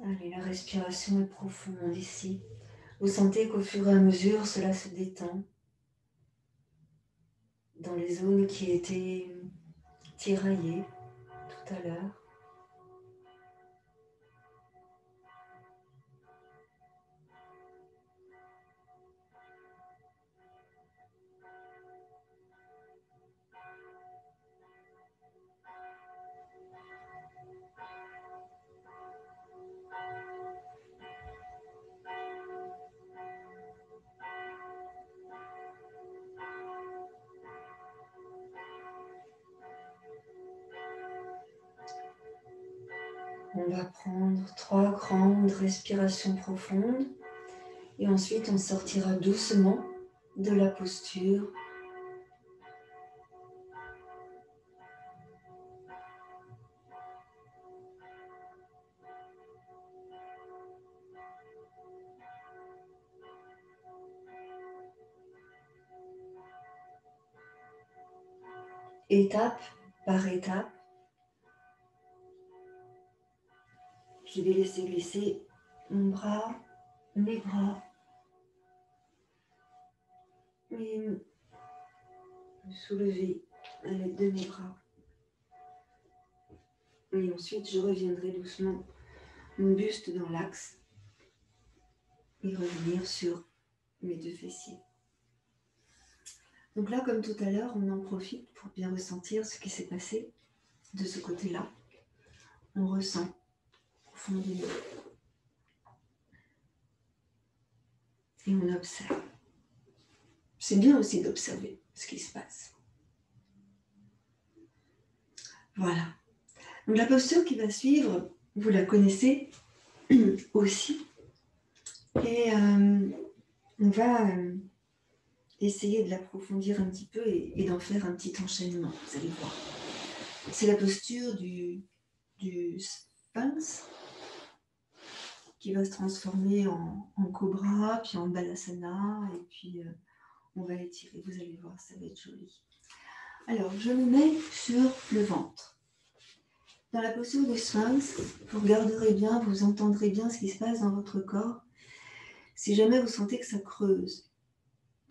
Allez, la respiration est profonde ici. Vous sentez qu'au fur et à mesure, cela se détend dans les zones qui étaient tiraillées tout à l'heure. On va prendre 3 grandes respirations profondes et ensuite on sortira doucement de la posture. Étape par étape, je vais laisser glisser mon bras, mes bras, et me soulever à l'aide de mes bras. Et ensuite, je reviendrai doucement mon buste dans l'axe et revenir sur mes 2 fessiers. Donc là, comme tout à l'heure, on en profite pour bien ressentir ce qui s'est passé de ce côté-là. On ressent profondément. Et on observe. C'est bien aussi d'observer ce qui se passe. Voilà. Donc la posture qui va suivre, vous la connaissez aussi. Et on va essayer de l'approfondir un petit peu et d'en faire un petit enchaînement, vous allez voir. C'est la posture du sphinx qui va se transformer en cobra, puis en balasana, et puis on va étirer, vous allez voir, ça va être joli. Alors, je me mets sur le ventre. Dans la posture du sphinx, vous regarderez bien, vous entendrez bien ce qui se passe dans votre corps. Si jamais vous sentez que ça creuse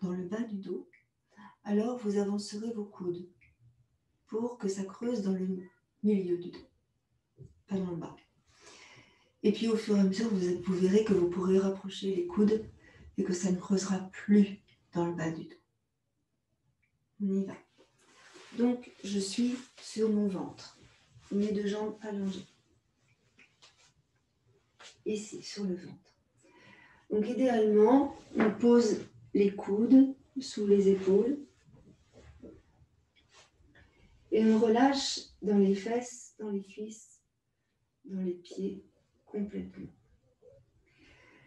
dans le bas du dos, alors vous avancerez vos coudes pour que ça creuse dans le milieu du dos, pas dans le bas. Et puis au fur et à mesure, vous verrez que vous pourrez rapprocher les coudes et que ça ne creusera plus dans le bas du dos. On y va. Donc, je suis sur mon ventre, mes deux jambes allongées. Ici, sur le ventre. Donc, idéalement, on pose les coudes sous les épaules et on relâche dans les fesses, dans les cuisses, dans les pieds complètement.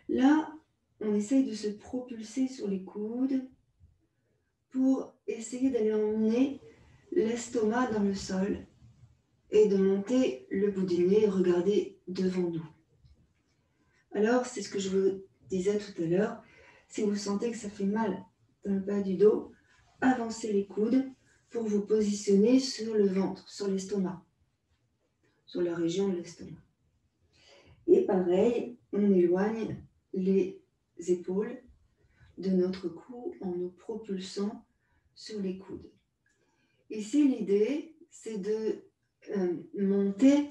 Là, on essaye de se propulser sur les coudes pour essayer d'aller emmener l'estomac dans le sol et de monter le bout du nez et regarder devant nous. Alors, c'est ce que je vous disais tout à l'heure, si vous sentez que ça fait mal dans le bas du dos, avancez les coudes pour vous positionner sur le ventre, sur l'estomac, sur la région de l'estomac. Et pareil, on éloigne les épaules de notre cou en nous propulsant sur les coudes. Ici, l'idée, c'est de monter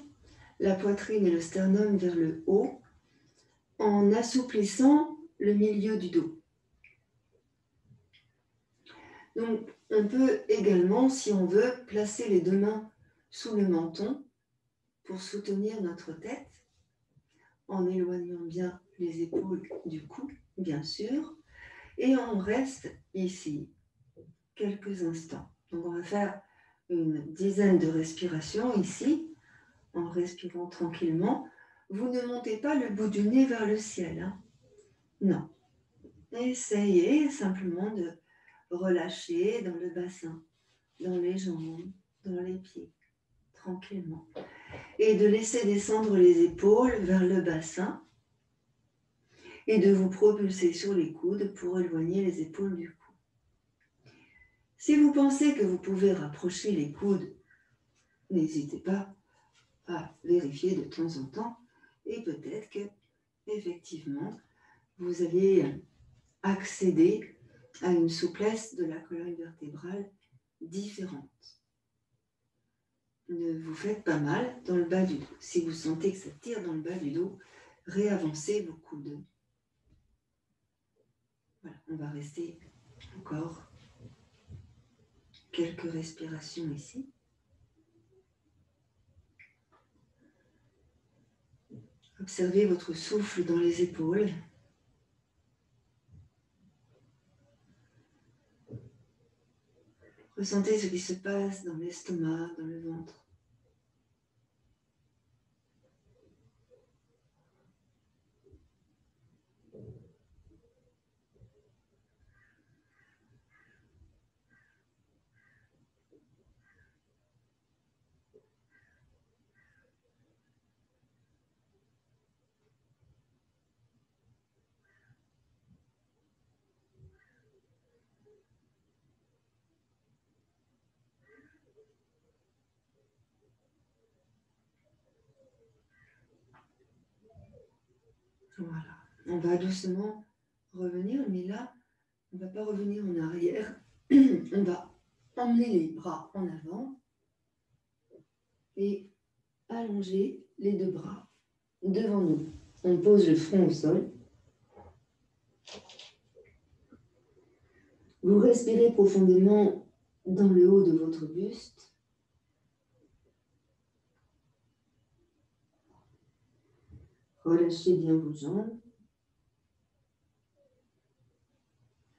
la poitrine et le sternum vers le haut en assouplissant le milieu du dos. Donc, on peut également, si on veut, placer les deux mains sous le menton pour soutenir notre tête, en éloignant bien les épaules du cou, bien sûr, et on reste ici quelques instants. Donc, on va faire une dizaine de respirations ici, en respirant tranquillement. Vous ne montez pas le bout du nez vers le ciel, hein. Non. Essayez simplement de relâcher dans le bassin, dans les jambes, dans les pieds, tranquillement. Et de laisser descendre les épaules vers le bassin et de vous propulser sur les coudes pour éloigner les épaules du cou. Si vous pensez que vous pouvez rapprocher les coudes, n'hésitez pas à vérifier de temps en temps et peut-être que, effectivement, vous allez accéder à une souplesse de la colonne vertébrale différente. Ne vous faites pas mal dans le bas du dos. Si vous sentez que ça tire dans le bas du dos, réavancez vos coudes. Voilà, on va rester encore quelques respirations ici. Observez votre souffle dans les épaules. Ressentez ce qui se passe dans l'estomac, dans le ventre. Voilà, on va doucement revenir, mais là, on ne va pas revenir en arrière. On va emmener les bras en avant et allonger les deux bras devant nous. On pose le front au sol. Vous respirez profondément dans le haut de votre buste. Relâchez bien vos jambes.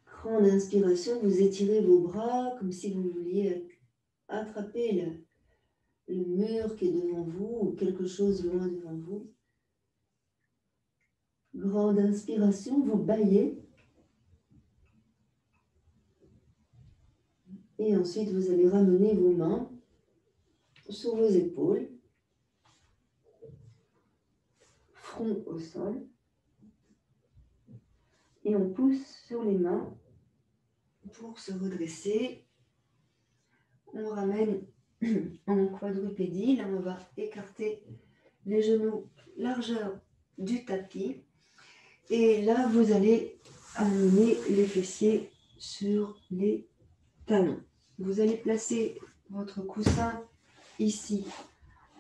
Grande inspiration, vous étirez vos bras comme si vous vouliez attraper le mur qui est devant vous ou quelque chose loin devant vous. Grande inspiration, vous bâillez. Et ensuite, vous allez ramener vos mains sur vos épaules. Front au sol. Et on pousse sur les mains pour se redresser. On ramène en quadrupédie. Là, on va écarter les genoux largeur du tapis. Et là, vous allez amener les fessiers sur les talons. Vous allez placer votre coussin ici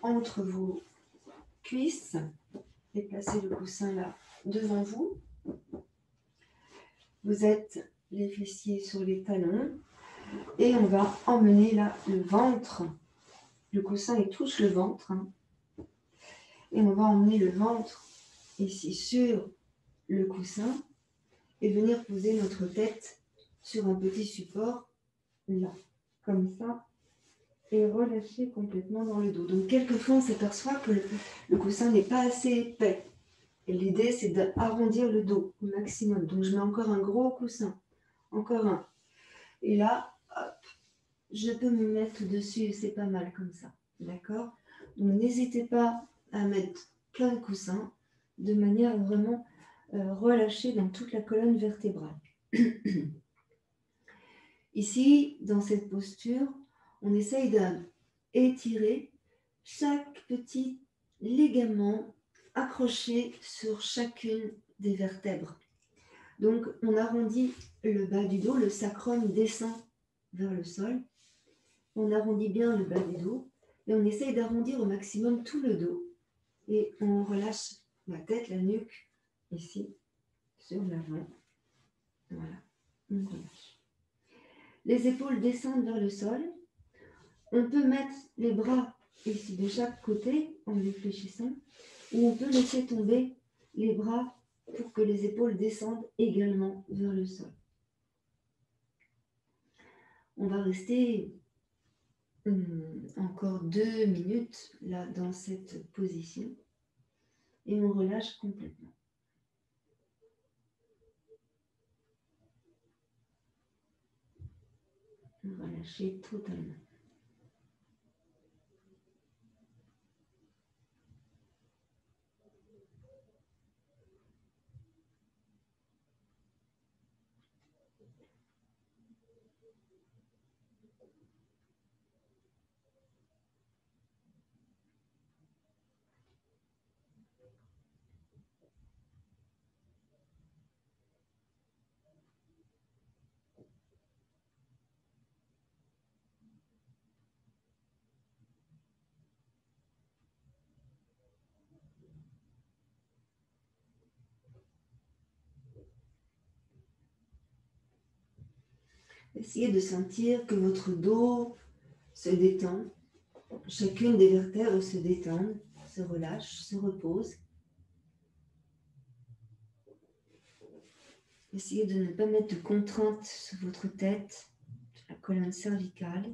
entre vos cuisses et placez le coussin là devant vous. Vous êtes les fessiers sur les talons et on va emmener là le ventre. Le coussin il touche le ventre. Et on va emmener le ventre ici sur le coussin et venir poser notre tête sur un petit support là, comme ça, et relâcher complètement dans le dos. Donc quelquefois on s'aperçoit que le coussin n'est pas assez épais. Et l'idée c'est d'arrondir le dos au maximum. Donc je mets encore un gros coussin, encore un. Et là, hop, je peux me mettre dessus, c'est pas mal comme ça. D'accord? Donc n'hésitez pas à mettre plein de coussins de manière à vraiment relâcher dans toute la colonne vertébrale. Ici, dans cette posture, on essaye d'étirer chaque petit ligament accroché sur chacune des vertèbres. Donc, on arrondit le bas du dos, le sacrum descend vers le sol. On arrondit bien le bas du dos et on essaye d'arrondir au maximum tout le dos. Et on relâche la tête, la nuque, ici, sur l'avant. Voilà, on relâche. Les épaules descendent vers le sol. On peut mettre les bras ici de chaque côté en réfléchissant, ou on peut laisser tomber les bras pour que les épaules descendent également vers le sol. On va rester encore 2 minutes là dans cette position et on relâche complètement. On va lâcher totalement. Essayez de sentir que votre dos se détend. Chacune des vertèbres se détend, se relâche, se repose. Essayez de ne pas mettre de contrainte sur votre tête, la colonne cervicale.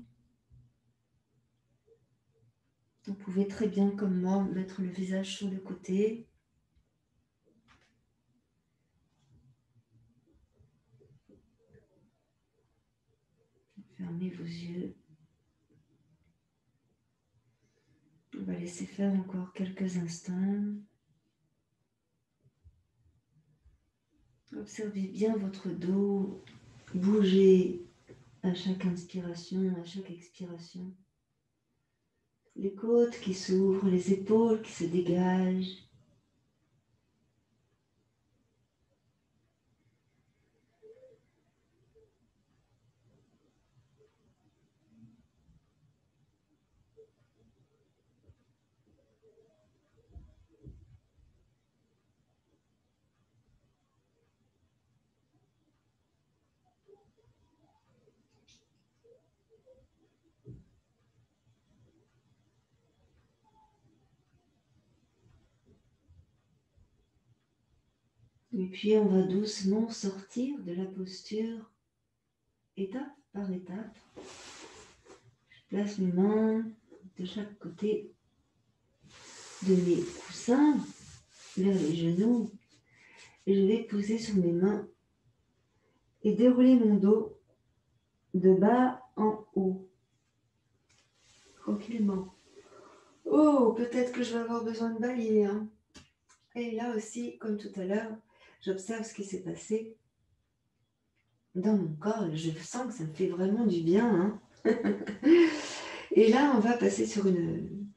Vous pouvez très bien, comme moi, mettre le visage sur le côté. Fermez vos yeux. On va laisser faire encore quelques instants. Observez bien votre dos bouger à chaque inspiration, à chaque expiration. Les côtes qui s'ouvrent, les épaules qui se dégagent. Et puis on va doucement sortir de la posture, étape par étape. Je place mes mains de chaque côté de mes coussins vers les genoux. Et je vais poser sur mes mains et dérouler mon dos de bas en haut. Tranquillement. Oh, peut-être que je vais avoir besoin de balayer. Hein. Et là aussi, comme tout à l'heure, j'observe ce qui s'est passé dans mon corps. Et je sens que ça me fait vraiment du bien. Hein. Et là, on va passer sur une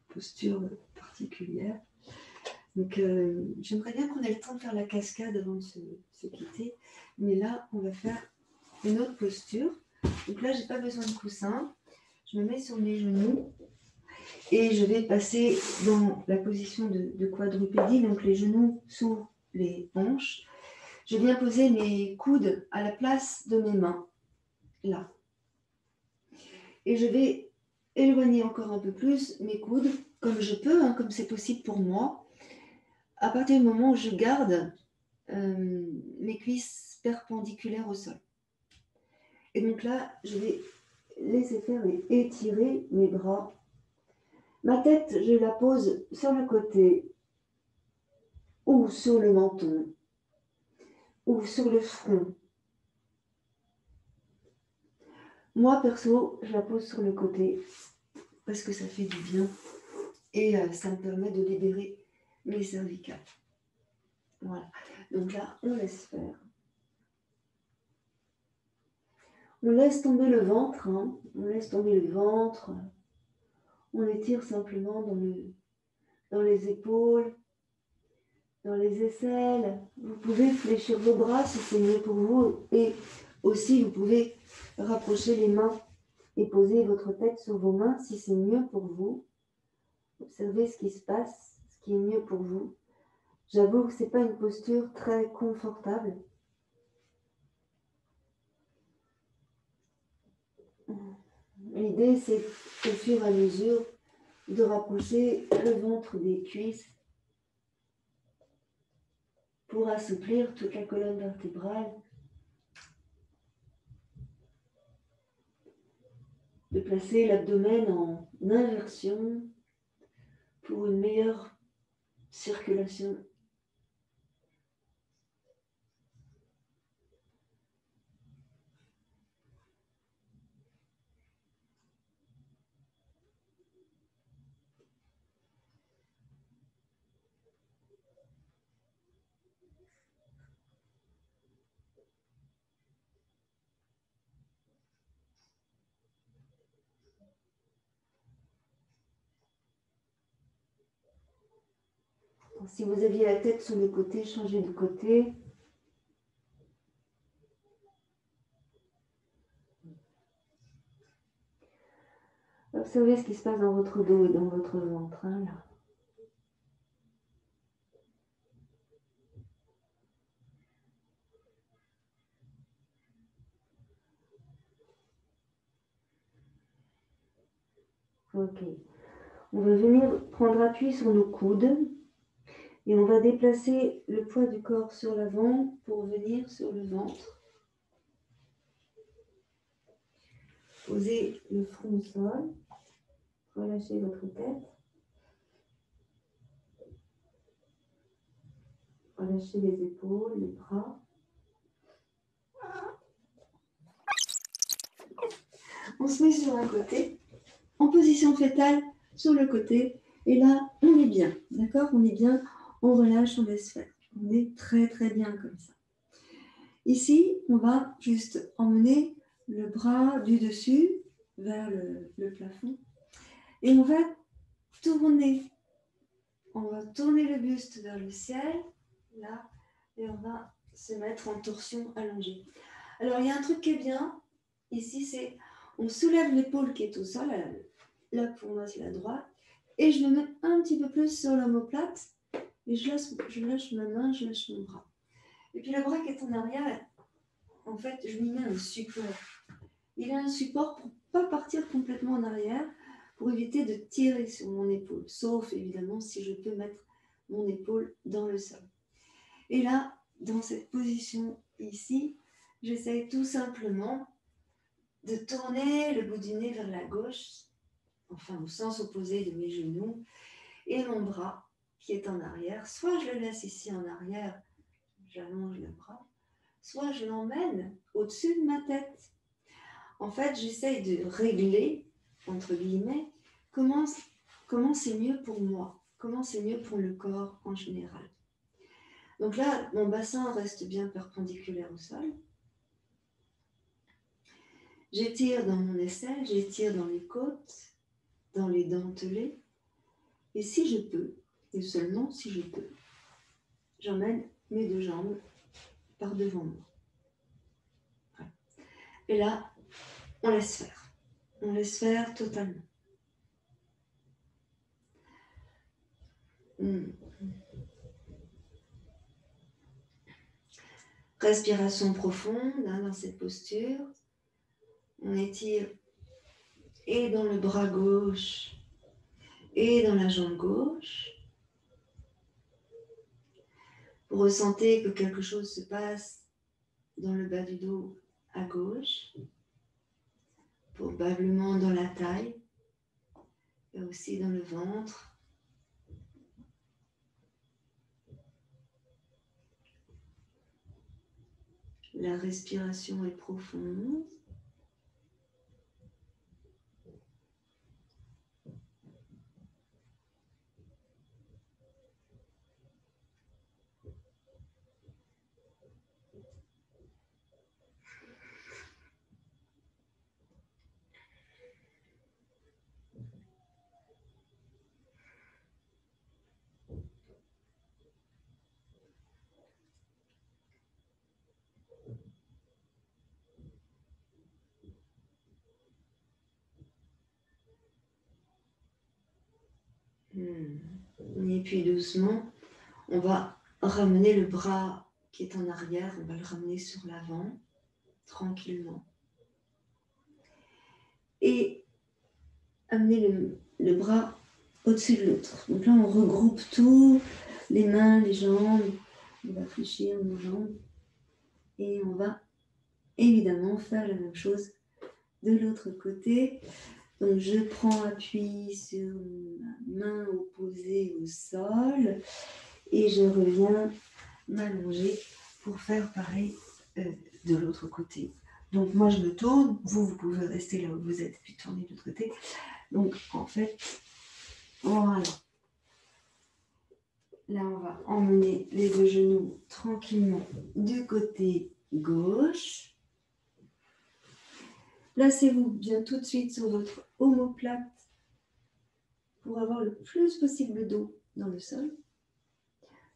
posture particulière. Donc, j'aimerais bien qu'on ait le temps de faire la cascade avant de se quitter. Mais là, on va faire une autre posture. Donc là, je n'ai pas besoin de coussin. Je me mets sur mes genoux Et je vais passer dans la position de quadrupédie, donc les genoux sous les hanches. Je viens poser mes coudes à la place de mes mains, là. Et je vais éloigner encore un peu plus mes coudes, comme je peux, hein, comme c'est possible pour moi, à partir du moment où je garde mes cuisses perpendiculaires au sol. Et donc là, je vais laisser faire et étirer mes bras. Ma tête, je la pose sur le côté ou sur le menton ou sur le front. Moi, perso, je la pose sur le côté parce que ça fait du bien et ça me permet de libérer mes cervicales. Voilà. Donc là, on laisse faire. On laisse tomber le ventre, hein. On laisse tomber le ventre. On étire simplement dans les épaules, dans les aisselles. Vous pouvez fléchir vos bras si c'est mieux pour vous. Et aussi, vous pouvez rapprocher les mains et poser votre tête sur vos mains si c'est mieux pour vous. Observez ce qui se passe, ce qui est mieux pour vous. J'avoue que ce n'est pas une posture très confortable. L'idée, c'est au fur et à mesure de rapprocher le ventre des cuisses pour assouplir toute la colonne vertébrale, de placer l'abdomen en inversion pour une meilleure circulation. Si vous aviez la tête sur le côté, changez de côté. Observez ce qui se passe dans votre dos et dans votre ventre. Hein, là. Ok. On va venir prendre appui sur nos coudes et on va déplacer le poids du corps sur l'avant pour venir sur le ventre. Posez le front au sol. Relâchez votre tête. Relâchez les épaules, les bras. On se met sur un côté, en position fétale, sur le côté. Et là, on est bien. D'accord? On est bien. On relâche, on laisse faire. On est très, très bien comme ça. Ici, on va juste emmener le bras du dessus vers le plafond. Et on va tourner. On va tourner le buste vers le ciel. Là. Et on va se mettre en torsion allongée. Alors, il y a un truc qui est bien. Ici, c'est on soulève l'épaule qui est au sol. Là, pour moi, c'est la droite. Et je me mets un petit peu plus sur l'omoplate. Et je lâche ma main, je lâche mon bras. Et puis le bras qui est en arrière, en fait, je lui mets un support. Il a un support pour ne pas partir complètement en arrière, pour éviter de tirer sur mon épaule. Sauf, évidemment, si je peux mettre mon épaule dans le sol. Et là, dans cette position ici, j'essaye tout simplement de tourner le bout du nez vers la gauche, enfin au sens opposé de mes genoux, et mon bras qui est en arrière. Soit je le laisse ici en arrière, j'allonge le bras, soit je l'emmène au-dessus de ma tête. En fait, j'essaye de régler, entre guillemets, comment c'est mieux pour moi, comment c'est mieux pour le corps en général. Donc là, mon bassin reste bien perpendiculaire au sol. J'étire dans mon aisselle, j'étire dans les côtes, dans les dentelés. Et si je peux, et seulement si je peux, j'emmène mes deux jambes par devant moi. Voilà. Et là, on laisse faire. On laisse faire totalement. Respiration profonde dans cette posture. On étire et dans le bras gauche et dans la jambe gauche. Vous ressentez que quelque chose se passe dans le bas du dos à gauche, probablement dans la taille et aussi dans le ventre. La respiration est profonde. Et puis doucement, on va ramener le bras qui est en arrière, on va le ramener sur l'avant, tranquillement. Et amener le bras au-dessus de l'autre. Donc là, on regroupe tout, les mains, les jambes, on va fléchir nos jambes. Et on va évidemment faire la même chose de l'autre côté. Donc je prends appui sur ma main opposée au sol et je reviens m'allonger pour faire pareil de l'autre côté. Donc moi je me tourne, vous pouvez rester là où vous êtes puis tourner de l'autre côté. Donc en fait, voilà. Là on va emmener les deux genoux tranquillement du côté gauche. Placez-vous bien tout de suite sur votre omoplate pour avoir le plus possible le dos dans le sol.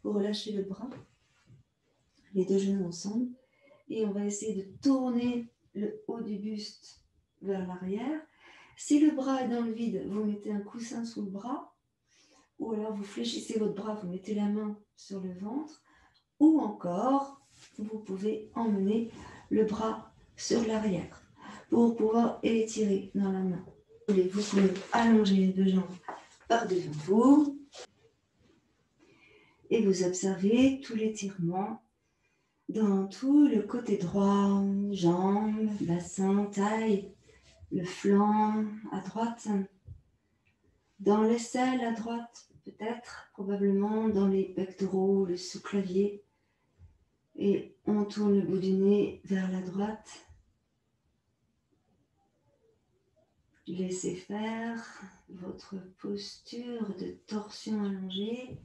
Vous relâchez le bras, les deux genoux ensemble, et on va essayer de tourner le haut du buste vers l'arrière. Si le bras est dans le vide, vous mettez un coussin sous le bras, ou alors vous fléchissez votre bras, vous mettez la main sur le ventre, ou encore, vous pouvez emmener le bras sur l'arrière pour pouvoir étirer dans la main. Vous pouvez allonger les deux jambes par devant vous et vous observez tout l'étirement dans tout le côté droit, jambes, bassin, taille, le flanc à droite, dans l'aisselle à droite, peut-être, probablement dans les pectoraux, le sous-clavier, et on tourne le bout du nez vers la droite. Laissez faire votre posture de torsion allongée.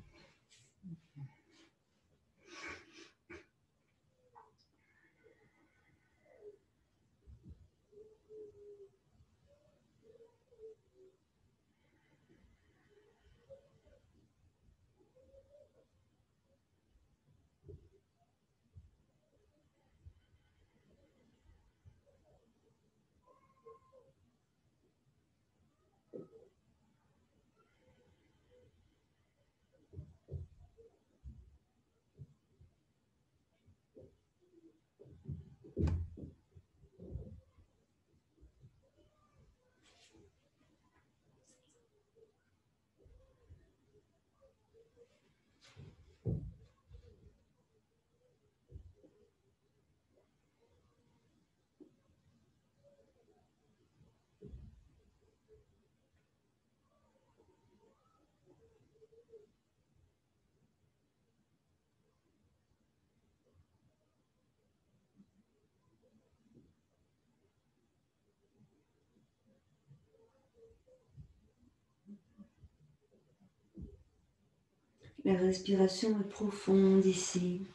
La respiration est profonde ici,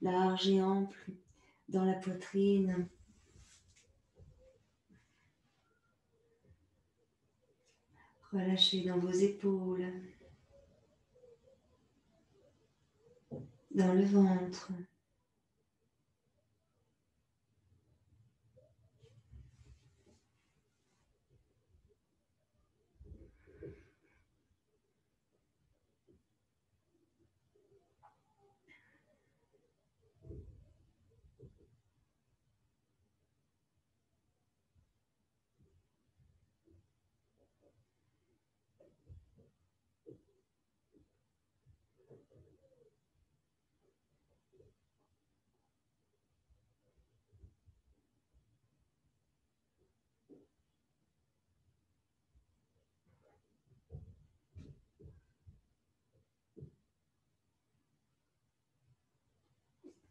large et ample dans la poitrine. Relâchez dans vos épaules, dans le ventre.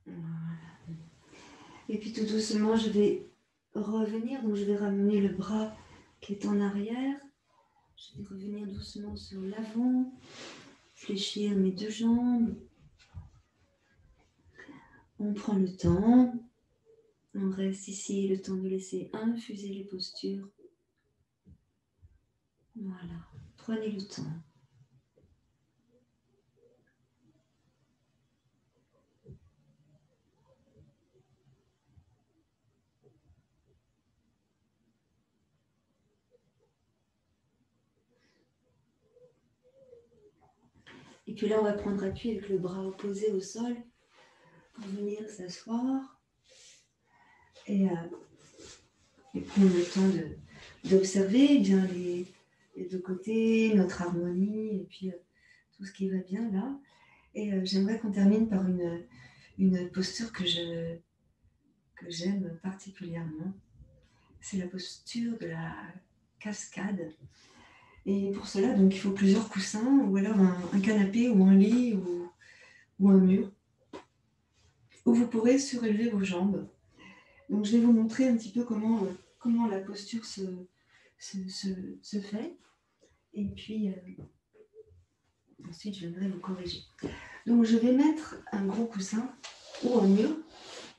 Voilà. Et puis tout doucement, je vais revenir. Donc je vais ramener le bras qui est en arrière. Je vais revenir doucement sur l'avant. Fléchir mes deux jambes. On prend le temps. On reste ici le temps de laisser infuser les postures. Voilà. Prenez le temps. Et puis là, on va prendre appui avec le bras opposé au sol pour venir s'asseoir et prendre le temps d'observer bien les deux côtés, notre harmonie et puis tout ce qui va bien là. Et j'aimerais qu'on termine par une posture que j'aime particulièrement. C'est la posture de la cascade. Et pour cela, donc, il faut plusieurs coussins ou alors un canapé ou un lit ou un mur où vous pourrez surélever vos jambes. Donc je vais vous montrer un petit peu comment la posture se fait. Et puis ensuite, je viendrai vous corriger. Donc je vais mettre un gros coussin ou un mur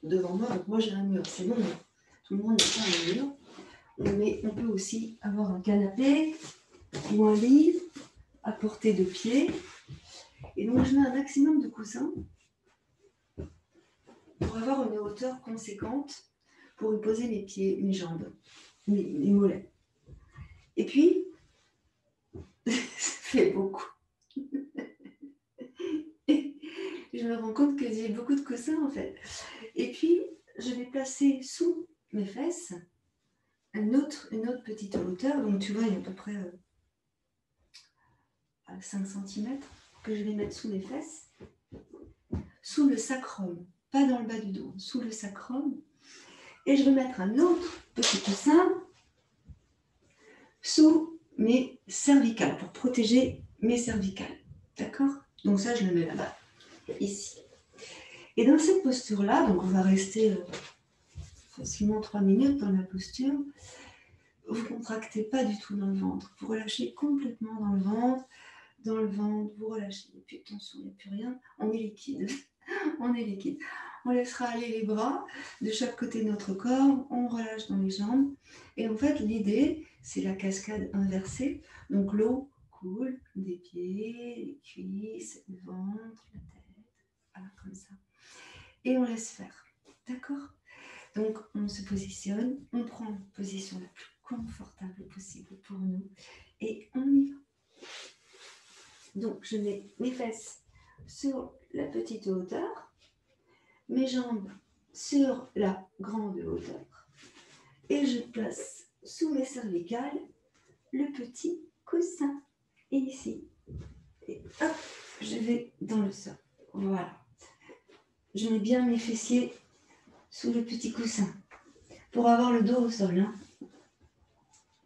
devant moi. Donc moi j'ai un mur, c'est mon mur. Tout le monde n'a pas un mur. Mais on peut aussi avoir un canapé ou un lit à portée de pied. Et donc je mets un maximum de coussins pour avoir une hauteur conséquente pour y poser mes pieds, mes jambes, mes mollets. Et puis, ça fait beaucoup. Et je me rends compte que j'ai beaucoup de coussins en fait. Et puis, je vais placer sous mes fesses une autre petite hauteur. Donc tu vois, il y a à peu près à 5 cm que je vais mettre sous mes fesses, sous le sacrum, pas dans le bas du dos, sous le sacrum. Et je vais mettre un autre petit coussin sous mes cervicales pour protéger mes cervicales. D'accord? Donc ça, je le mets là-bas, ici. Et dans cette posture-là, donc on va rester facilement 3 minutes dans la posture. Vous ne contractez pas du tout dans le ventre. Vous relâchez complètement dans le ventre. Dans le ventre, vous relâchez. Il n'y a plus de tension, il n'y a plus rien. On est liquide. On est liquide. On laissera aller les bras de chaque côté de notre corps. On relâche dans les jambes. Et en fait, l'idée, c'est la cascade inversée. Donc l'eau coule des pieds, les cuisses, le ventre, la tête. Voilà, comme ça. Et on laisse faire. D'accord? Donc, on se positionne, on prend la position la plus confortable possible pour nous et on y va. Donc, je mets mes fesses sur la petite hauteur, mes jambes sur la grande hauteur et je place sous mes cervicales le petit coussin. Et ici, et hop, je vais dans le sol. Voilà. Je mets bien mes fessiers sous le petit coussin pour avoir le dos au sol. Hein.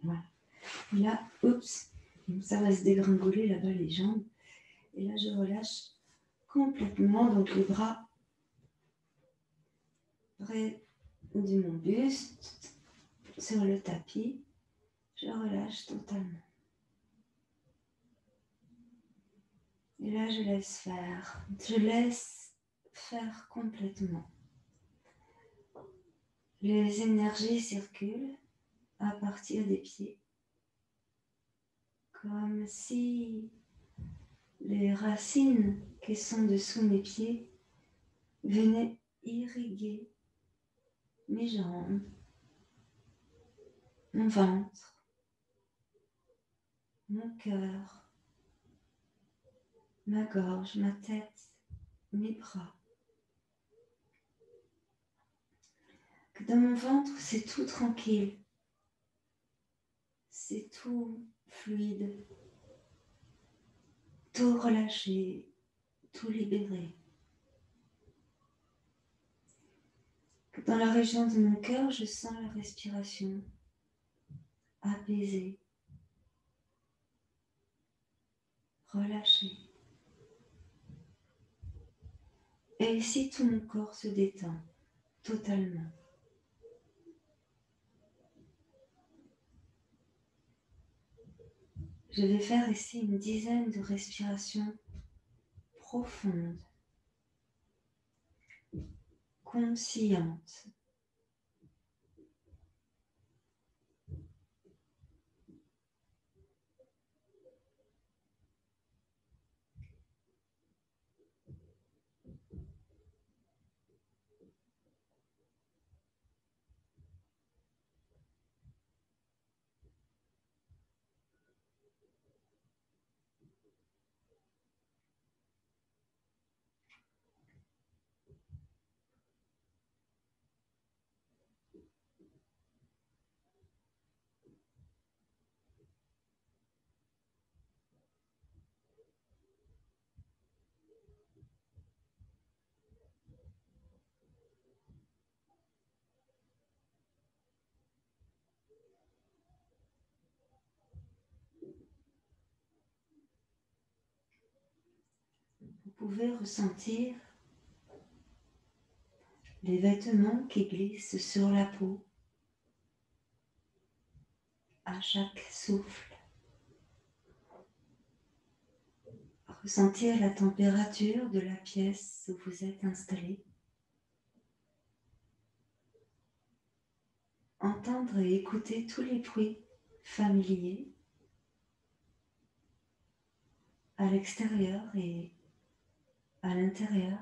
Voilà. Et là, oups, ça va se dégringoler là-bas les jambes. Et là, je relâche complètement. Donc, les bras près de mon buste, sur le tapis. Je relâche totalement. Et là, je laisse faire. Je laisse faire complètement. Les énergies circulent à partir des pieds. Comme si les racines qui sont dessous mes pieds venaient irriguer mes jambes, mon ventre, mon cœur, ma gorge, ma tête, mes bras. Que dans mon ventre, c'est tout tranquille, c'est tout fluide, tout relâché, tout libéré. Que dans la région de mon cœur, je sens la respiration apaisée, relâchée. Et ici, tout mon corps se détend totalement. Je vais faire ici une dizaine de respirations profondes, conscientes. Vous pouvez ressentir les vêtements qui glissent sur la peau à chaque souffle. Ressentir la température de la pièce où vous êtes installé. Entendre et écouter tous les bruits familiers à l'extérieur et à l'intérieur.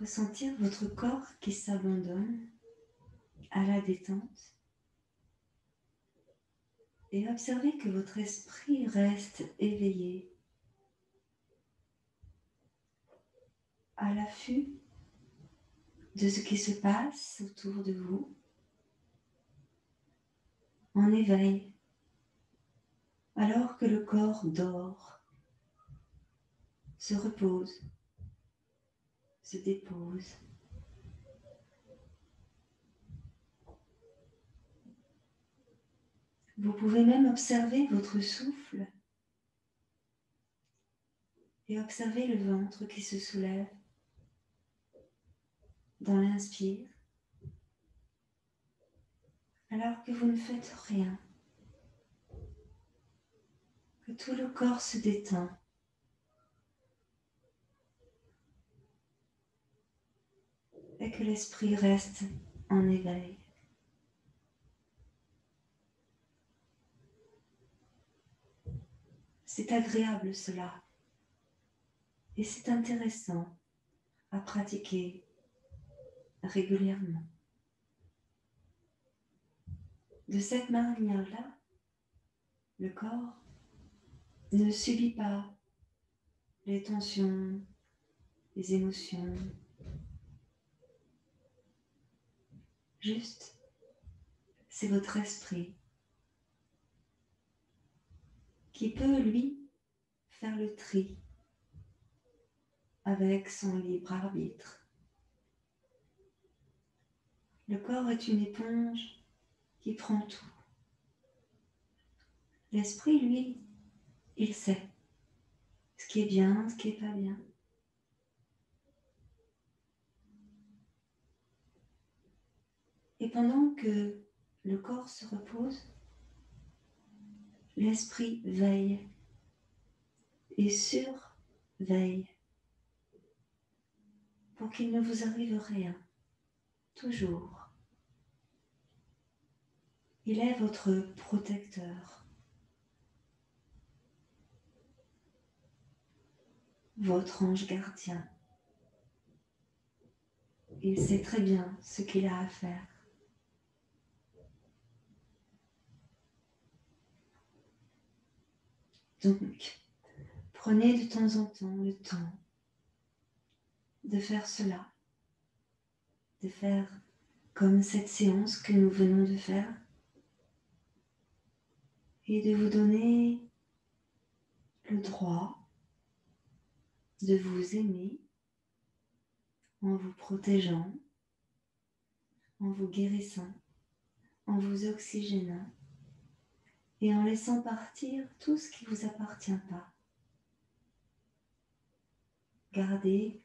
Ressentir votre corps qui s'abandonne à la détente et observer que votre esprit reste éveillé, à l'affût de ce qui se passe autour de vous, en éveil, alors que le corps dort, se repose, se dépose. Vous pouvez même observer votre souffle et observer le ventre qui se soulève dans l'inspire, alors que vous ne faites rien, que tout le corps se détend. Et que l'esprit reste en éveil. C'est agréable cela. Et c'est intéressant à pratiquer régulièrement. De cette manière-là, le corps ne subit pas les tensions, les émotions. Juste, c'est votre esprit qui peut, lui, faire le tri avec son libre arbitre. Le corps est une éponge qui prend tout. L'esprit, lui, il sait ce qui est bien, ce qui n'est pas bien. Et pendant que le corps se repose, l'esprit veille et surveille pour qu'il ne vous arrive rien, toujours. Il est votre protecteur, votre ange gardien. Il sait très bien ce qu'il a à faire. Donc, prenez de temps en temps le temps de faire cela, de faire comme cette séance que nous venons de faire et de vous donner le droit de vous aimer en vous protégeant, en vous guérissant, en vous oxygénant et en laissant partir tout ce qui ne vous appartient pas. garder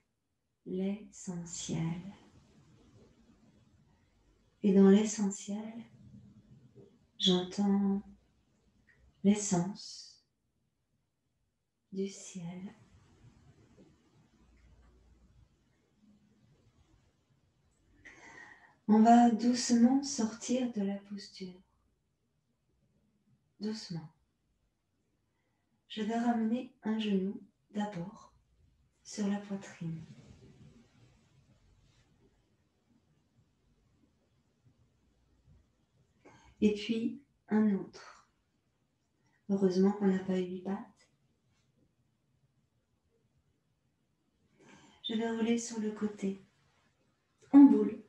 l'essentiel. Et dans l'essentiel, j'entends l'essence du ciel. On va doucement sortir de la posture. Doucement. Je vais ramener un genou d'abord sur la poitrine. Et puis un autre. Heureusement qu'on n'a pas 8 pattes. Je vais rouler sur le côté, en boule.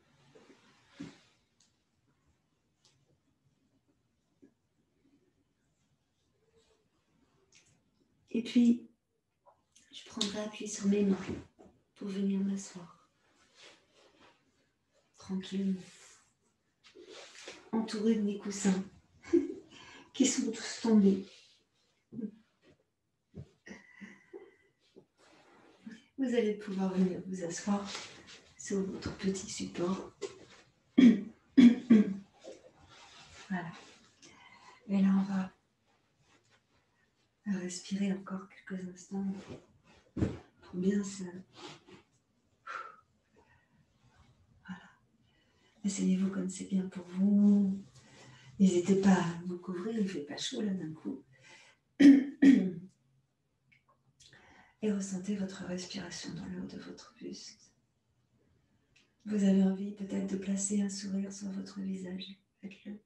Et puis, je prendrai appui sur mes mains pour venir m'asseoir. Tranquillement. Entourée de mes coussins qui sont tous tombés. Vous allez pouvoir venir vous asseoir sur votre petit support. Voilà. Et là, on va respirer encore quelques instants pour bien se... Voilà. Asseyez-vous comme c'est bien pour vous. N'hésitez pas à vous couvrir, il ne fait pas chaud là d'un coup. Et ressentez votre respiration dans le haut de votre buste. Vous avez envie peut-être de placer un sourire sur votre visage. Faites-le.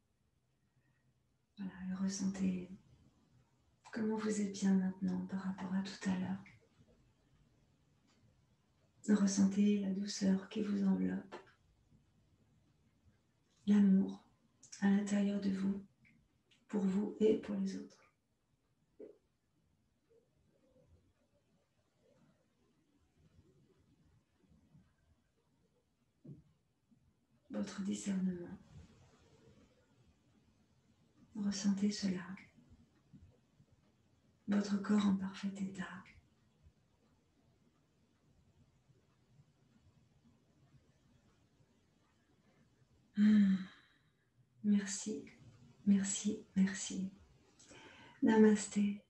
Voilà, et ressentez comment vous êtes bien maintenant par rapport à tout à l'heure. Ressentez la douceur qui vous enveloppe. L'amour à l'intérieur de vous, pour vous et pour les autres. Votre discernement. Ressentez cela. Votre corps en parfait état. Merci, merci, merci. Namasté.